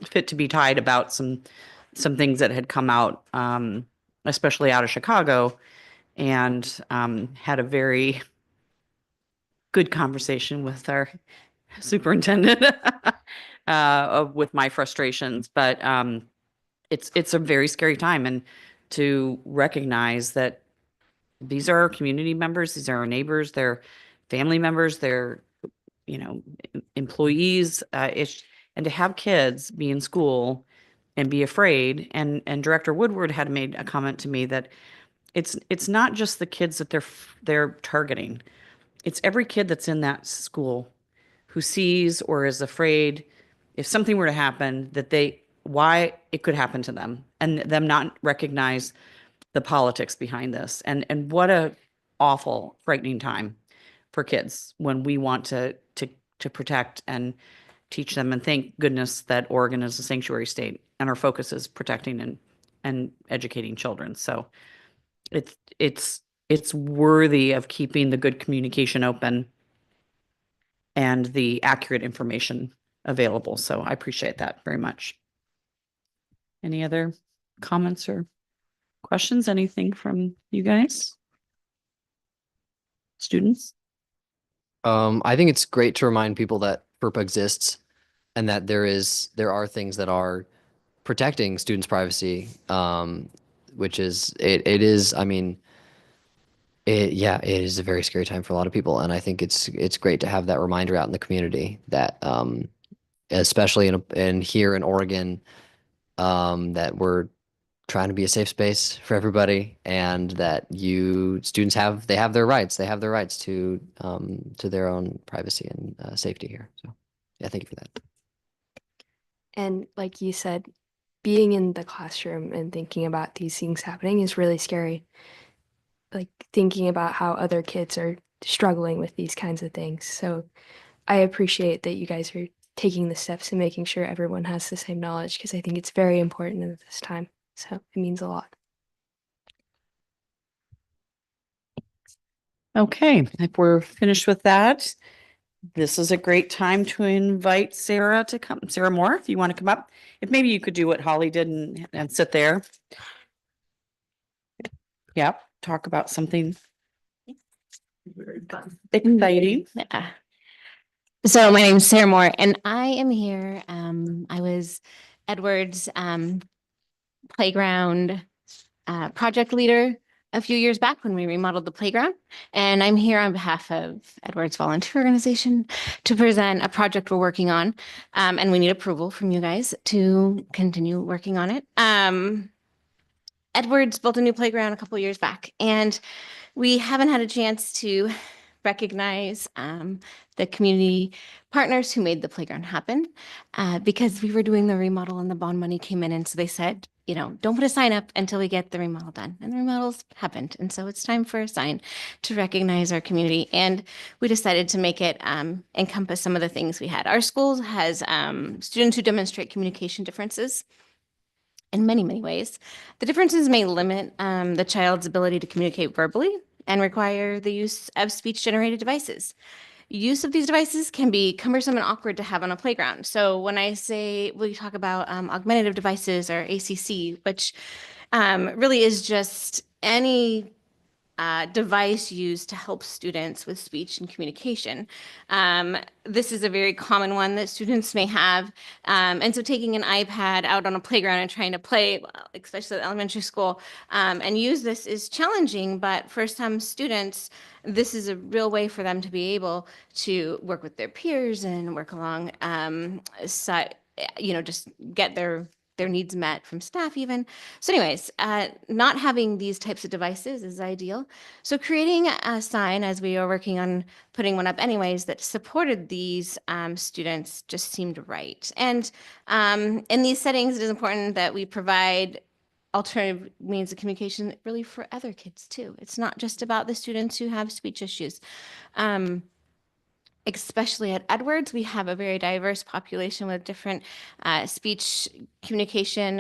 fit to be tied about some things that had come out, especially out of Chicago, and had a very good conversation with our superintendent with my frustrations. But it's a very scary time, and to recognize that these are our community members, these are our neighbors, they're family members, they're employees, and to have kids be in school and be afraid. And Director Woodward had made a comment to me that it's not just the kids that they're targeting. It's every kid that's in that school who sees or is afraid if something were to happen why it could happen to them, and them not recognize the politics behind this. And what a awful, frightening time for kids when we want to protect and teach them. And thank goodness that Oregon is a sanctuary state and our focus is protecting and educating children. So it's worthy of keeping the good communication open and the accurate information available. So I appreciate that very much. Any other comments or questions? Anything from you guys? Students? I think it's great to remind people that FERPA exists and that there are things that are protecting students' privacy, which is, it is, I mean, it is a very scary time for a lot of people. And I think it's great to have that reminder out in the community that, especially in here in Oregon, that we're trying to be a safe space for everybody, and that students have their rights. They have their rights to their own privacy and safety here. So yeah, thank you for that. And like you said, being in the classroom and thinking about these things happening is really scary. Like thinking about how other kids are struggling with these kinds of things. So I appreciate that you guys are taking the steps and making sure everyone has the same knowledge, because I think it's very important at this time. So it means a lot. Okay, if we're finished with that, this is a great time to invite Sarah to come. Sarah Moore, if you want to come up. If maybe you could do what Holly did and sit there. Yep, talk about something Very fun. exciting. Yeah. So my name is Sarah Moore, and I am here. I was Edward's playground project leader a few years back when we remodeled the playground. And I'm here on behalf of Edward's volunteer organization to present a project we're working on. And we need approval from you guys to continue working on it. Edward's built a new playground a couple years back, and we haven't had a chance to recognize the community partners who made the playground happen because we were doing the remodel and the bond money came in. And so they said, don't put a sign up until we get the remodel done. And the remodels happened. And so it's time for a sign to recognize our community. And we decided to make it encompass some of the things we had. Our school has students who demonstrate communication differences in many, many ways. The differences may limit the child's ability to communicate verbally and require the use of speech-generated devices. Use of these devices can be cumbersome and awkward to have on a playground. So when I say, we talk about augmentative devices or ACC, which really is just any device used to help students with speech and communication. This is a very common one that students may have. And so taking an iPad out on a playground and trying to play, especially at elementary school, and use this is challenging. But for some students, this is a real way for them to be able to work with their peers and work along, just get their their needs met from staff even. So anyways, not having these types of devices is ideal. So creating a sign, as we are working on putting one up anyways, that supported these students just seemed right. And in these settings, it is important that we provide alternative means of communication really for other kids too. It's not just about the students who have speech issues. Especially at Edwards, we have a very diverse population with different speech communication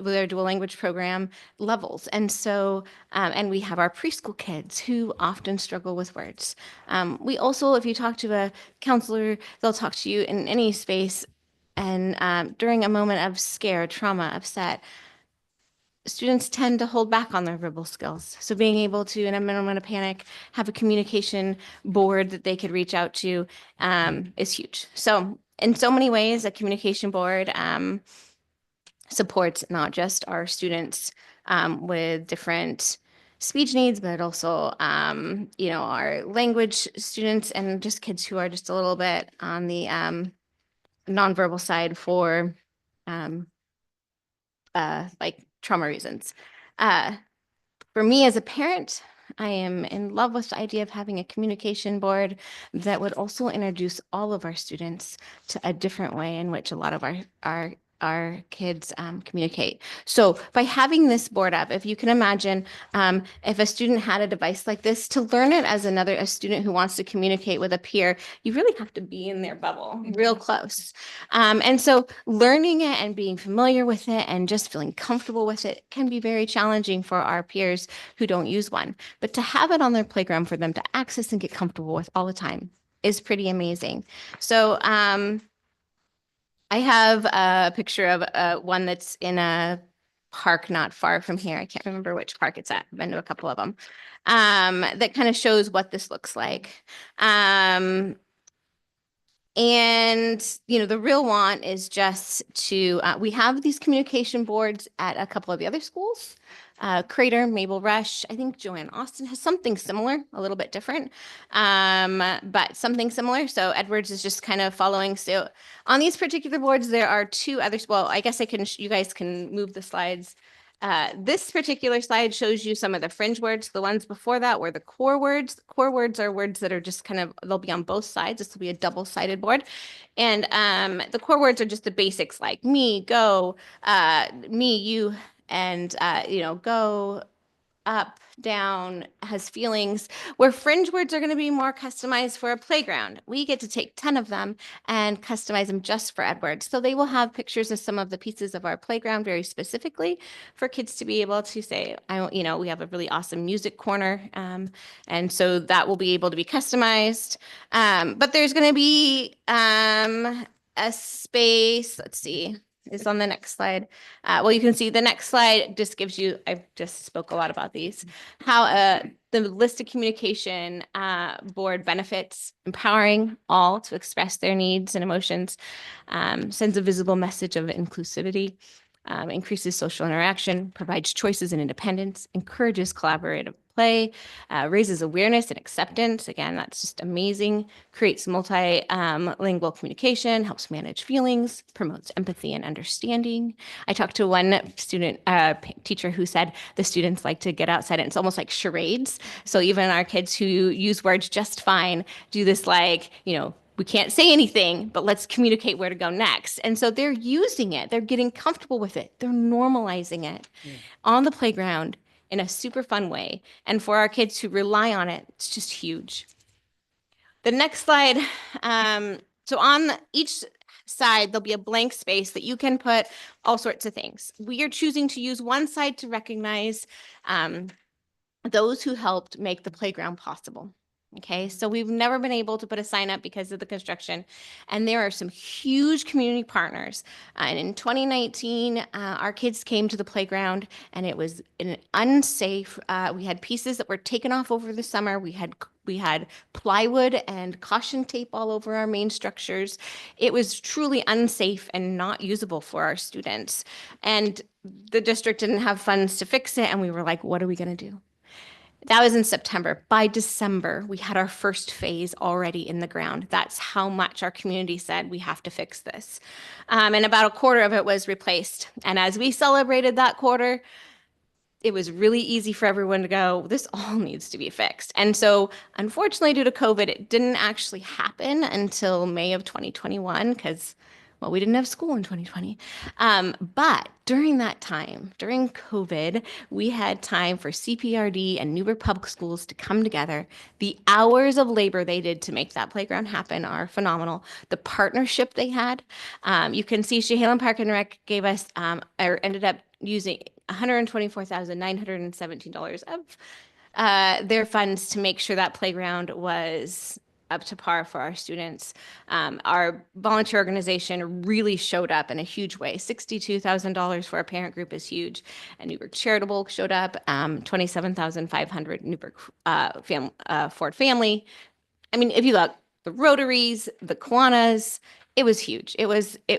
with our dual language program levels. And so, and we have our preschool kids who often struggle with words. We also, if you talk to a counselor, they'll talk to you in any space. And during a moment of scare, trauma, upset, students tend to hold back on their verbal skills. So being able to, in a moment of panic, have a communication board that they could reach out to is huge. So in so many ways, a communication board supports not just our students with different speech needs, but also, you know, our language students and just kids who are just a little bit on the nonverbal side for like trauma reasons. For me as a parent, I am in love with the idea of having a communication board that would also introduce all of our students to a different way in which a lot of our kids communicate. So by having this board up, if you can imagine, if a student had a device like this, to learn it as a student who wants to communicate with a peer, you really have to be in their bubble real close. And so learning it and being familiar with it and just feeling comfortable with it can be very challenging for our peers who don't use one. But to have it on their playground for them to access and get comfortable with all the time is pretty amazing. So I have a picture of one that's in a park not far from here. I can't remember which park it's at. I've been to a couple of them. That kind of shows what this looks like. And, you know, the real want is just to, we have these communication boards at a couple of the other schools. Crater, Mabel Rush, I think Joanne Austin has something similar, a little bit different, but something similar. So Edwards is just kind of following. So on these particular boards, there are two others. Well, I guess you guys can move the slides. This particular slide shows you some of the fringe words. The ones before that were the core words. Core words are words that are just kind of, they'll be on both sides. This will be a double-sided board. And the core words are just the basics like me, go, me, you, and, you know, go, up, down, has feelings, where fringe words are going to be more customized for a playground. We get to take 10 of them and customize them just for Edwards. So they will have pictures of some of the pieces of our playground very specifically for kids to be able to say, you know, we have a really awesome music corner. And so that will be able to be customized. But there's going to be a space, let's see. Is on the next slide. Well, you can see the next slide just gives you, I just spoke a lot about these, how the list of communication board benefits empowering all to express their needs and emotions, sends a visible message of inclusivity, increases social interaction, provides choices and independence, encourages collaborative play, raises awareness and acceptance. Again, that's just amazing. Creates multilingual communication, helps manage feelings, promotes empathy and understanding. I talked to one student, teacher who said the students like to get outside and it's almost like charades. So even our kids who use words just fine do this like, you know, we can't say anything, but let's communicate where to go next. And so they're using it. They're getting comfortable with it. They're normalizing it on the playground in a super fun way. And for our kids who rely on it, it's just huge. The next slide. So on each side, there'll be a blank space that you can put all sorts of things. We are choosing to use one side to recognize those who helped make the playground possible. Okay, so we've never been able to put a sign up because of the construction. And there are some huge community partners. And in 2019, our kids came to the playground and it was an unsafe. We had pieces that were taken off over the summer. We had plywood and caution tape all over our main structures. It was truly unsafe and not usable for our students. And the district didn't have funds to fix it. And we were like, what are we going to do? That was in September. By December, we had our first phase already in the ground. That's how much our community said we have to fix this. And about a quarter of it was replaced. And as we celebrated that quarter, it was really easy for everyone to go, this all needs to be fixed. And so unfortunately, due to COVID, it didn't actually happen until May of 2021 because, well, we didn't have school in 2020. But during that time, during COVID, we had time for CPRD and Newburgh Public Schools to come together. The hours of labor they did to make that playground happen are phenomenal. The partnership they had, you can see Chehalis Park and Rec gave us, or ended up using $124,917 of their funds to make sure that playground was up to par for our students. Our volunteer organization really showed up in a huge way. $62,000 for our parent group is huge. And Newburgh Charitable showed up, $27,500 Newburgh Ford Family. I mean, if you look, the Rotaries, the Kiwanis, it was huge.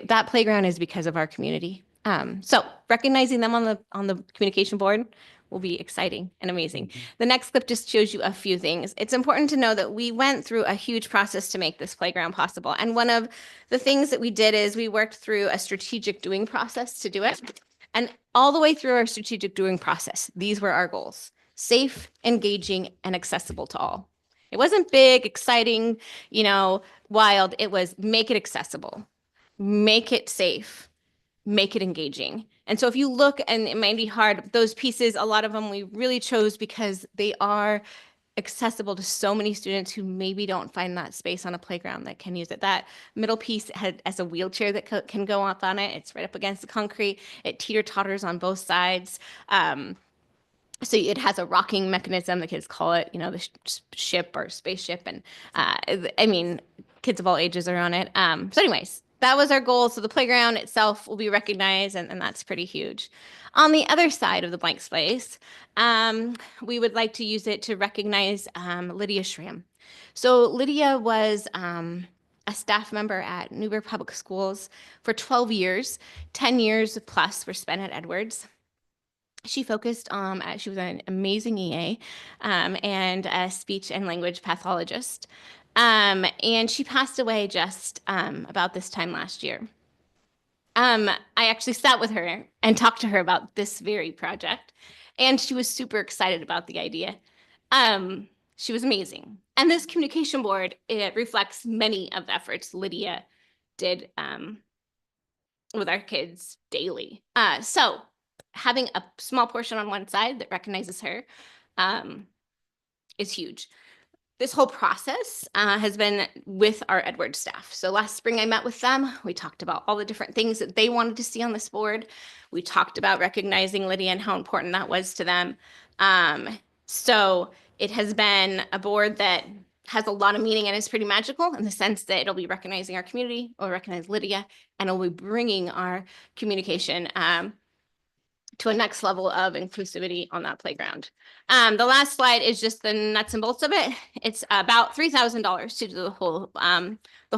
That playground is because of our community. So recognizing them on the communication board will be exciting and amazing. The next clip just shows you a few things. It's important to know that we went through a huge process to make this playground possible. And one of the things that we did is we worked through a strategic doing process to do it. And all the way through our strategic doing process, these were our goals: safe, engaging, and accessible to all. It wasn't big, exciting, wild. It was make it accessible, make it safe, make it engaging. And so if you look, and it might be hard, those pieces, a lot of them we really chose because they are accessible to so many students who maybe don't find that space on a playground that can use it. That middle piece has a wheelchair that can go up on it. It's right up against the concrete. It teeter-totters on both sides. So it has a rocking mechanism. The kids call it, the ship or spaceship. And kids of all ages are on it. So anyways, that was our goal. So the playground itself will be recognized, and that's pretty huge. On the other side of the blank space, we would like to use it to recognize Lydia Schramm. So Lydia was a staff member at Newburgh Public Schools for 12 years. 10 years plus were spent at Edwards. She focused she was an amazing EA and a speech and language pathologist. And she passed away just about this time last year. I actually sat with her and talked to her about this very project, and she was super excited about the idea. She was amazing. And this communication board, it reflects many of the efforts Lydia did with our kids daily. So having a small portion on one side that recognizes her is huge. This whole process has been with our Edwards staff. So last spring I met with them. We talked about all the different things that they wanted to see on this board. We talked about recognizing Lydia and how important that was to them. So it has been a board that has a lot of meaning and is pretty magical in the sense that it'll be recognizing our community, or recognize Lydia, and it'll be bringing our communication to a next level of inclusivity on that playground. The last slide is just the nuts and bolts of it. It's about $3,000 to do the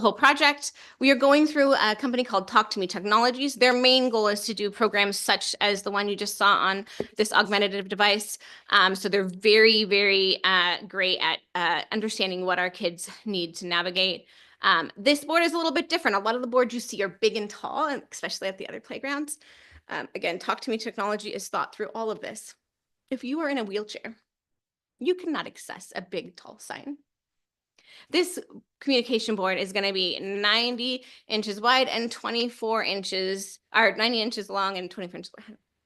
whole project. We are going through a company called Talk to Me Technologies. Their main goal is to do programs such as the one you just saw on this augmentative device. So they're very, very great at understanding what our kids need to navigate. This board is a little bit different. A lot of the boards you see are big and tall, especially at the other playgrounds. Again, Talk to Me Technology is thought through all of this. If you are in a wheelchair, you cannot access a big, tall sign. This communication board is going to be 90 inches wide and 24 inches, or 90 inches long and 24 inches.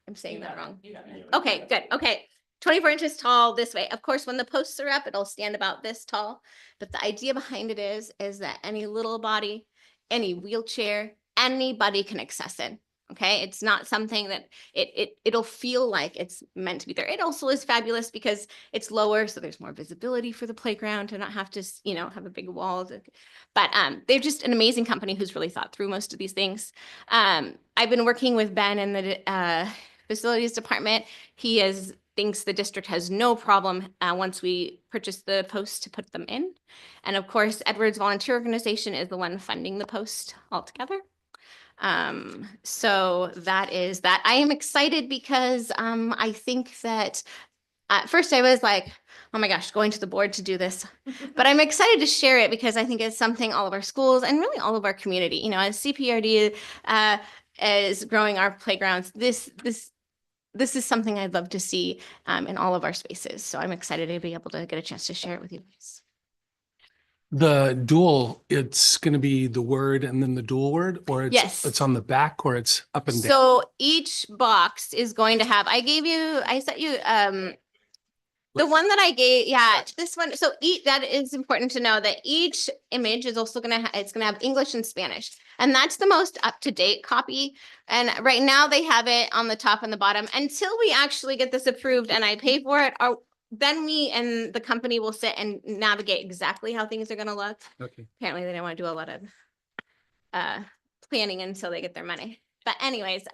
I'm saying that wrong. Okay, good. Okay. 24 inches tall this way. Of course, when the posts are up, it'll stand about this tall. But the idea behind it is that any little body, any wheelchair, anybody can access it. Okay, it's not something that it'll feel like it's meant to be there. It also is fabulous because it's lower, so there's more visibility for the playground to not have to, have a big wall. But they're just an amazing company who's really thought through most of these things. I've been working with Ben in the facilities department. He thinks the district has no problem once we purchase the posts to put them in. And of course, Edwards Volunteer Organization is the one funding the post altogether. So that is that. I am excited because I think that At first I was like, oh my gosh, going to the board to do this. But I'm excited to share it because I think it's something all of our schools and really all of our community, you know, as CPRD is growing our playgrounds, this is something I'd love to see in all of our spaces. So I'm excited to be able to get a chance to share it with you guys. The dual, it's going to be the word and then the dual word, or Yes. it's on the back, or it's up and down. So each box is going to have, I sent you, the one that I gave, yeah, this one. So that is important to know that each image is also going to, it's going to have English and Spanish. And that's the most up-to-date copy. And right now they have it on the top and the bottom until we actually get this approved and I pay for it. Then we and the company will sit and navigate exactly how things are going to look. Okay. Apparently they don't want to do a lot of planning until they get their money. But anyways,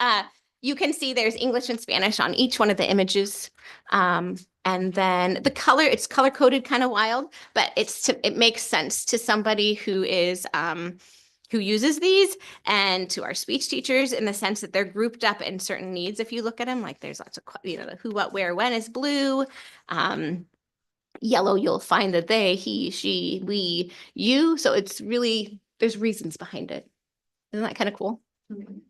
you can see there's English and Spanish on each one of the images. And then the color, it's color coded kind of wild, but it makes sense to somebody who is who uses these and to our speech teachers in the sense that they're grouped up in certain needs. If you look at them, like there's lots of, you know, the who, what, where, when is blue. Yellow, you'll find that they, he, she, we, you. So it's really, there's reasons behind it. Isn't that kind of cool? And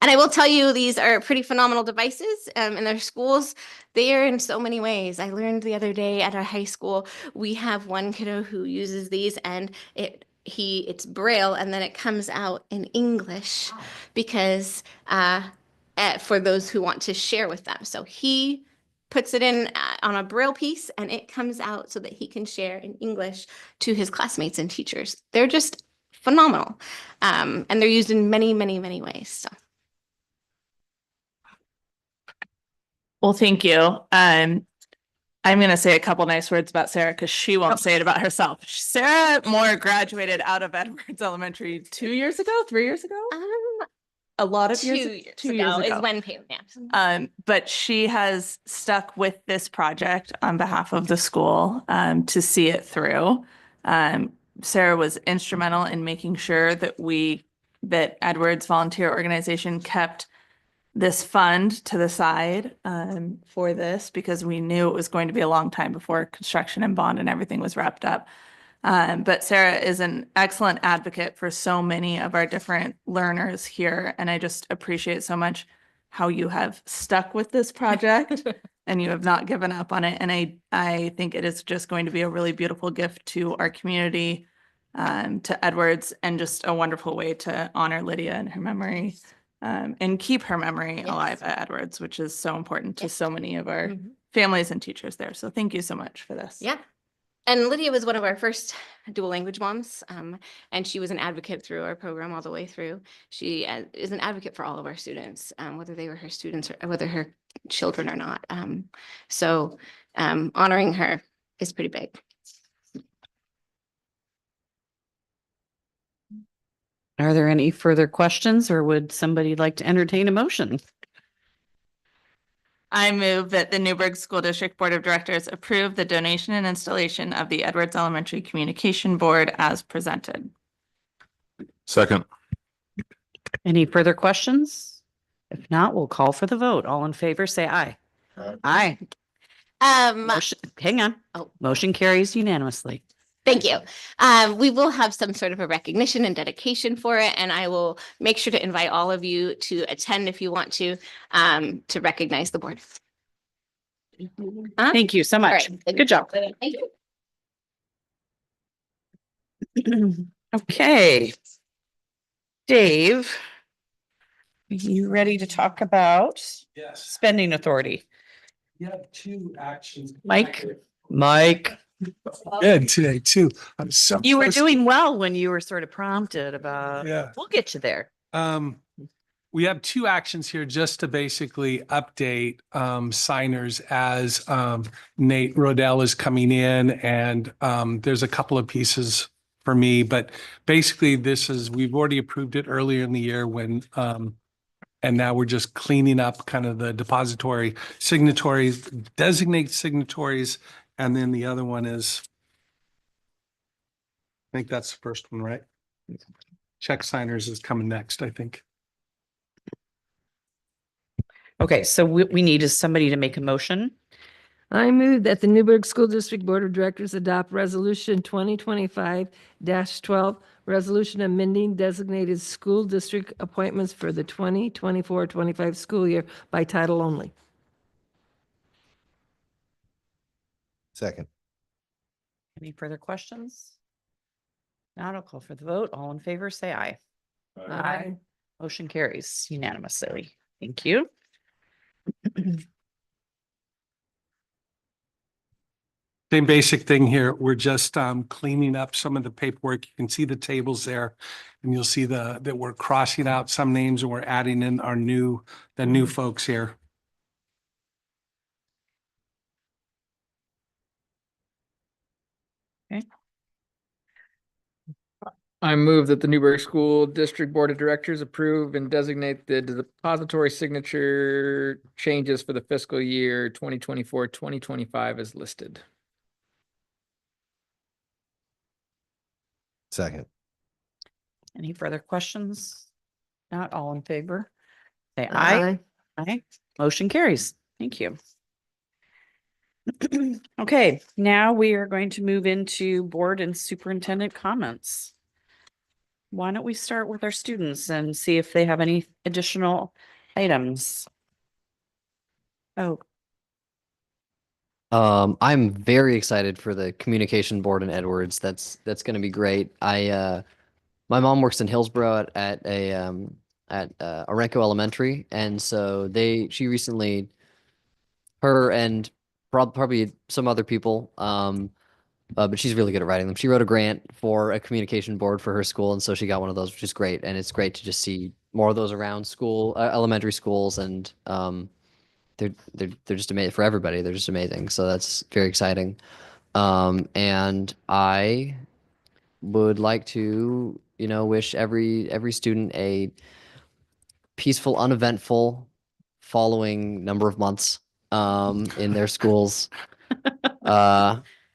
I will tell you, these are pretty phenomenal devices in their schools. They are in so many ways. I learned the other day at our high school, we have one kiddo who uses these and it's Braille and then it comes out in English because for those who want to share with them. So he puts it in on a Braille piece and it comes out so that he can share in English to his classmates and teachers. They're just phenomenal. And they're used in many, many, many ways. So. Well, thank you. I'm going to say a couple nice words about Sarah because she won't say it about herself. Sarah Moore graduated out of Edwards Elementary 2 years ago, 3 years ago? A lot of years. 2 years ago is when Pam. But she has stuck with this project on behalf of the school to see it through. Sarah was instrumental in making sure that Edwards Volunteer Organization kept this fund to the side for this because we knew it was going to be a long time before construction and bond and everything was wrapped up. But Sarah is an excellent advocate for so many of our different learners here. And I just appreciate so much how you have stuck with this project and you have not given up on it. And I think it is just going to be a really beautiful gift to our community, to Edwards, and just a wonderful way to honor Lydia and her memory. And keep her memory alive at Edwards, which is so important to so many of our families and teachers there. So thank you so much for this. Yeah. And Lydia was one of our first dual language moms. And she was an advocate through our program all the way through. She is an advocate for all of our students, whether they were her students or whether her children or not. So honoring her is pretty big. Are there any further questions or would somebody like to entertain a motion? I move that the Newburgh School District Board of Directors approve the donation and installation of the Edwards Elementary Communication Board as presented. Second. Any further questions? If not, we'll call for the vote. All in favor, say aye. Aye. Hang on. Oh. Motion carries unanimously. Thank you. We will have some sort of a recognition and dedication for it, and I will make sure to invite all of you to attend if you want to recognize the board. Thank you so much. All right. Good job. Thank you. Okay. Dave, are you ready to talk about Yes. spending authority? You have two actions. Mike? Good today too. I'm so. You were close. doing well when you were sort of prompted about, Yeah. we'll get you there. We have two actions here just to basically update signers as Nate Rodell is coming in, and there's a couple of pieces for me, but basically we've already approved it earlier in the year when and now we're just cleaning up kind of the depository signatories, designate signatories, and then the other one is, I think that's the first one, right? Check signers is coming next, I think. Okay, so what we need is somebody to make a motion I move that the Newburgh School District Board of Directors adopt Resolution 2025-12, resolution amending designated school district appointments for the 2024-25 school year by title only. Second. Any further questions? Not, I'll call for the vote. All in favor, say aye. Aye. Motion carries unanimously. Thank you. Same basic thing here. We're just cleaning up some of the paperwork. You can see the tables there. And you'll see that we're crossing out some names and we're adding in the new folks here. I move that the Newburgh School District Board of Directors approve and designate the depository signature changes for the fiscal year 2024-2025 as listed. Second. Any further questions? Not, all in favor, say aye. Aye. Motion carries. Thank you. Okay, now we are going to move into board and superintendent comments. Why don't we start with our students and see if they have any additional items? Oh, I'm very excited for the communication board in Edwards. That's going to be great. My mom works in Hillsborough at Orenco Elementary, and so she recently, her and probably some other people, but she's really good at writing them. She wrote a grant for a communication board for her school, and so she got one of those, which is great. And it's great to just see more of those around elementary schools, and they're just amazing for everybody. They're just amazing. So that's very exciting. And I would like to, wish every student a peaceful, uneventful following number of months in their schools.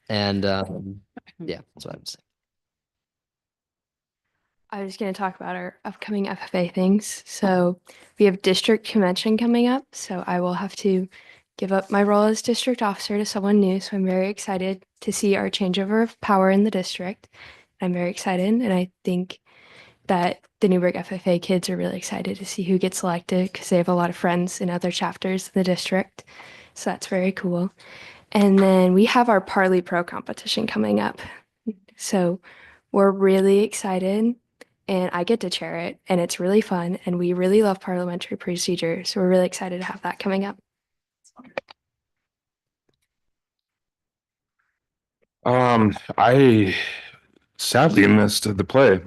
Yeah, that's what I would say. I was going to talk about our upcoming FFA things. So we have district convention coming up. So I will have to give up my role as district officer to someone new. So I'm very excited to see our changeover of power in the district. I'm very excited. And I think that the Newburgh FFA kids are really excited to see who gets selected because they have a lot of friends in other chapters in the district. So that's very cool. And then we have our Parley Pro competition coming up. So we're really excited and I get to chair it and it's really fun and we really love parliamentary procedure. So we're really excited to have that coming up. I sadly missed the play.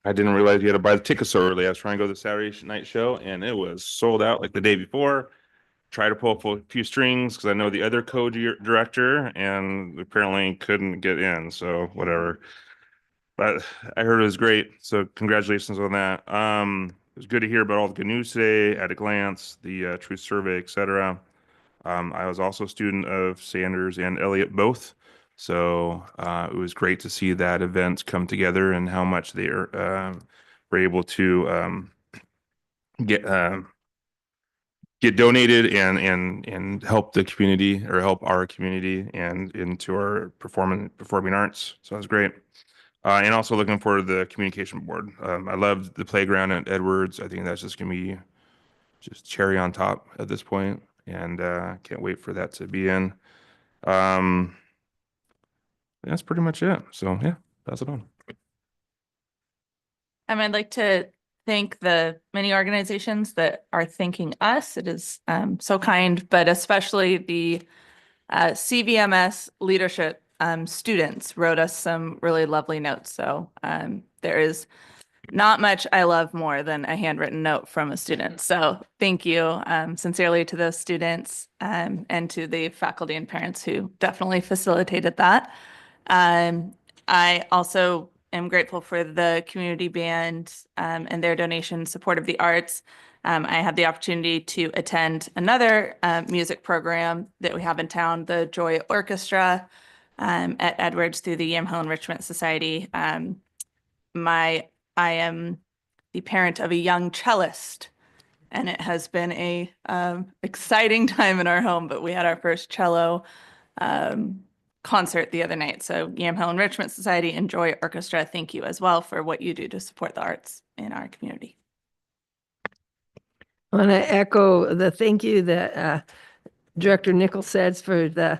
I didn't realize you had to buy the tickets so early. I was trying to go to the Saturday night show and it was sold out like the day before. Try to pull a few strings because I know the other co-director and apparently couldn't get in. So whatever. But I heard it was great. So congratulations on that. It was good to hear about all the good news today at a glance, the truth survey, etc. I was also a student of Sanders and Elliott both. So it was great to see that event come together and how much they were able to get donated and help the community or help our community and into our performing arts. So it was great. And also looking forward to the communication board. I loved the playground at Edwards. I think that's just gonna be just cherry on top at this point, and can't wait for that to be in. That's pretty much it. So yeah, pass it on. I'd like to thank the many organizations that are thanking us. It is so kind, but especially the CVMS leadership students wrote us some really lovely notes. So there is not much I love more than a handwritten note from a student. So thank you sincerely to those students and to the faculty and parents who definitely facilitated that. I also am grateful for the community band and their donation support of the arts. I had the opportunity to attend another music program that we have in town, the Joy Orchestra at Edwards through the Yamhill Enrichment Society. I am the parent of a young cellist, and it has been a exciting time in our home, but we had our first cello concert the other night. So Yamhill Enrichment Society, Enjoy Orchestra, thank you as well for what you do to support the arts in our community. I want to echo the thank you that Director Nichols says for the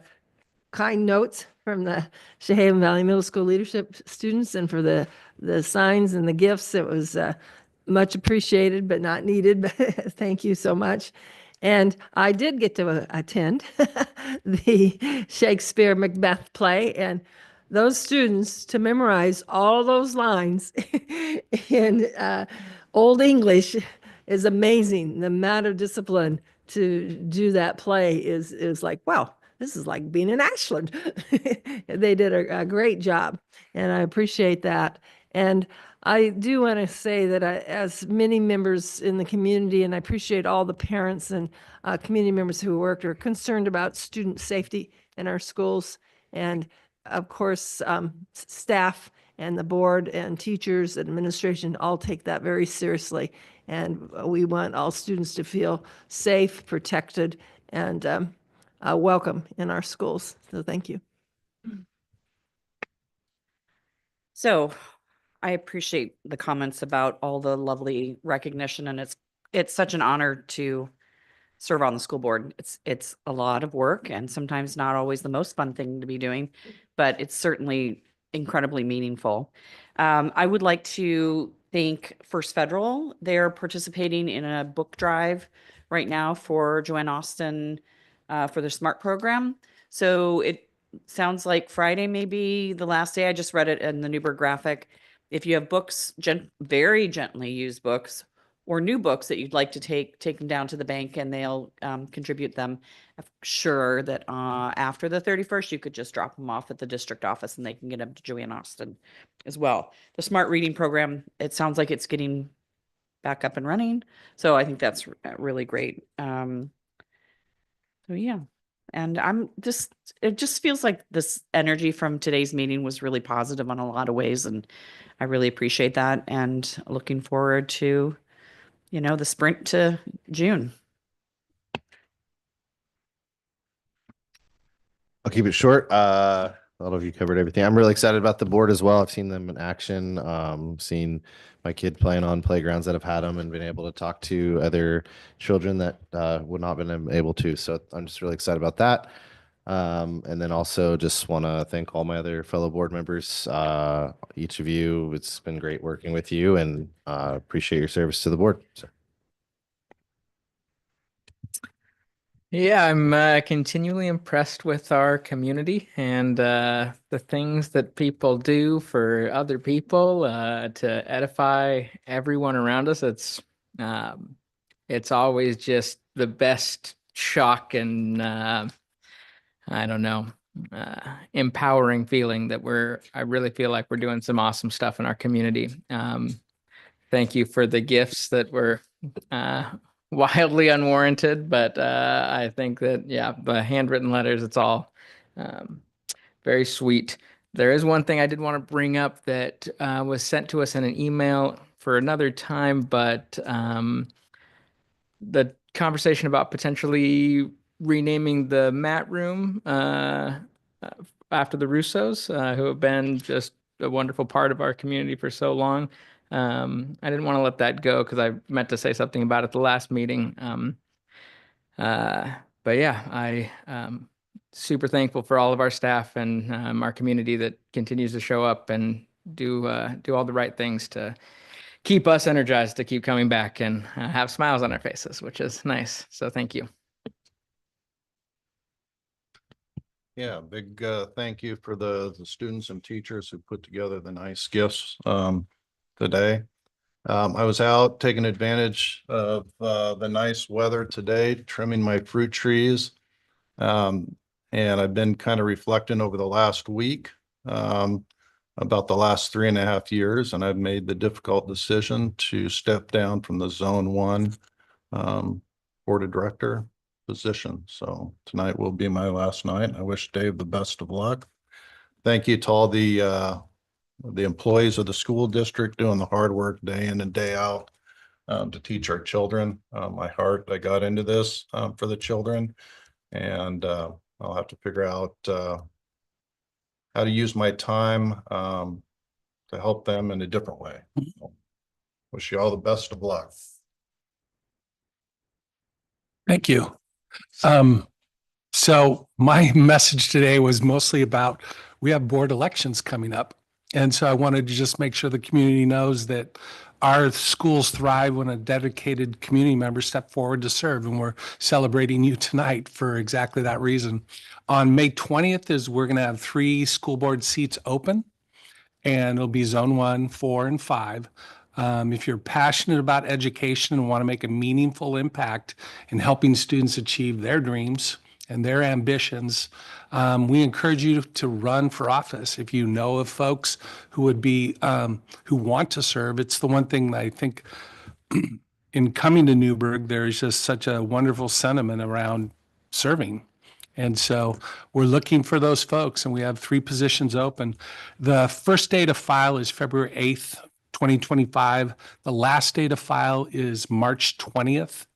kind notes from the Chehaven Valley Middle School leadership students and for the signs and the gifts. It was much appreciated, but not needed. But thank you so much. And I did get to attend the Shakespeare Macbeth play, and those students to memorize all those lines in Old English is amazing. The amount of discipline to do that play is like, wow, this is like being in Ashland. They did a great job, and I appreciate that. And I do want to say that as many members in the community, and I appreciate all the parents and community members who worked, are concerned about student safety in our schools. And of course, staff and the board and teachers and administration all take that very seriously. And we want all students to feel safe, protected, and welcome in our schools. So thank you. So I appreciate the comments about all the lovely recognition, and it's such an honor to serve on the school board. It's a lot of work and sometimes not always the most fun thing to be doing, but it's certainly incredibly meaningful. I would like to thank First Federal. They're participating in a book drive right now for Joanne Austin for their SMART program. So it sounds like Friday may be the last day. I just read it in the Newburgh Graphic. If you have books, very gently used books, or new books that you'd like to take them down to the bank and they'll contribute them. I'm sure that after the 31st, you could just drop them off at the district office and they can get them to Joanne Austin as well. The Smart Reading Program, it sounds like it's getting back up and running. So I think that's really great. So yeah. And it just feels like this energy from today's meeting was really positive on a lot of ways. And I really appreciate that. And looking forward to, the sprint to June. I'll keep it short. A lot of you covered everything. I'm really excited about the board as well. I've seen them in action, seen my kid playing on playgrounds that have had them and been able to talk to other children that would not have been able to. So I'm just really excited about that. And then also just want to thank all my other fellow board members, each of you. It's been great working with you, and appreciate your service to the board. So. Yeah, I'm continually impressed with our community and the things that people do for other people to edify everyone around us. It's always just the best shock and I don't know, empowering feeling that I really feel like we're doing some awesome stuff in our community. Thank you for the gifts that were wildly unwarranted, but I think that, yeah, the handwritten letters, it's all very sweet. There is one thing I did want to bring up that was sent to us in an email for another time, but the conversation about potentially renaming the mat room after the Russos, who have been just a wonderful part of our community for so long. I didn't want to let that go because I meant to say something about it the last meeting. But yeah, I super thankful for all of our staff and our community that continues to show up and do all the right things to keep us energized to keep coming back and have smiles on our faces, which is nice. So thank you. Yeah, big thank you for the students and teachers who put together the nice gifts today. I was out taking advantage of the nice weather today, trimming my fruit trees. And I've been kind of reflecting over the last week about the last 3.5 years, and I've made the difficult decision to step down from the Zone 1 Board of Director position. So tonight will be my last night. I wish Dave the best of luck. Thank you to all the employees of the school district doing the hard work day in and day out to teach our children. I got into this for the children, and I'll have to figure out how to use my time to help them in a different way. Wish you all the best of luck. Thank you. So my message today was mostly about, we have board elections coming up. And so I wanted to just make sure the community knows that our schools thrive when a dedicated community member step forward to serve. And we're celebrating you tonight for exactly that reason. On May 20th is we're going to have 3 school board seats open, and it'll be Zone 1, 4, and 5. If you're passionate about education and want to make a meaningful impact in helping students achieve their dreams and their ambitions, we encourage you to run for office. If you know of folks who would be, who want to serve, it's the one thing that I think in coming to Newburgh, there's just such a wonderful sentiment around serving. And so we're looking for those folks, and we have 3 positions open. The first day to file is February 8th, 2025. The last day to file is March 20th.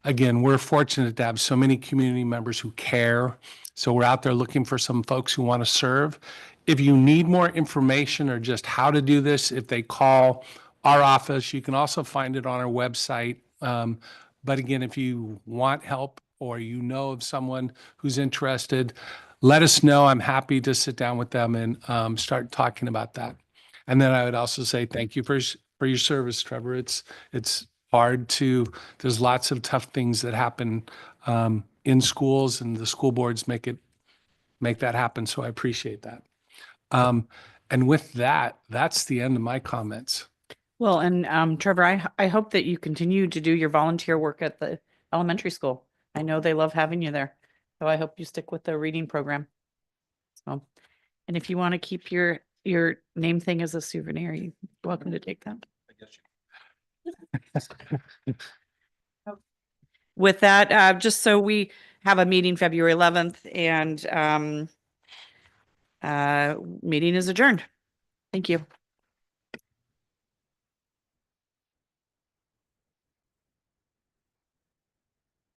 Again, we're fortunate to have so many community members who care. So we're out there looking for some folks who want to serve. If you need more information or just how to do this, if they call our office, you can also find it on our website. But again, if you want help or you know of someone who's interested, let us know. I'm happy to sit down with them and start talking about that. And then I would also say thank you for your service, Trevor. It's hard to, there's lots of tough things that happen in schools, and the school boards make that happen. So I appreciate that. And with that, that's the end of my comments. Well, and Trevor, I hope that you continue to do your volunteer work at the elementary school. I know they love having you there. So I hope you stick with the reading program. So, and if you want to keep your name thing as a souvenir, you're welcome to take that. With that, just so we have a meeting February 11th, and meeting is adjourned. Thank you.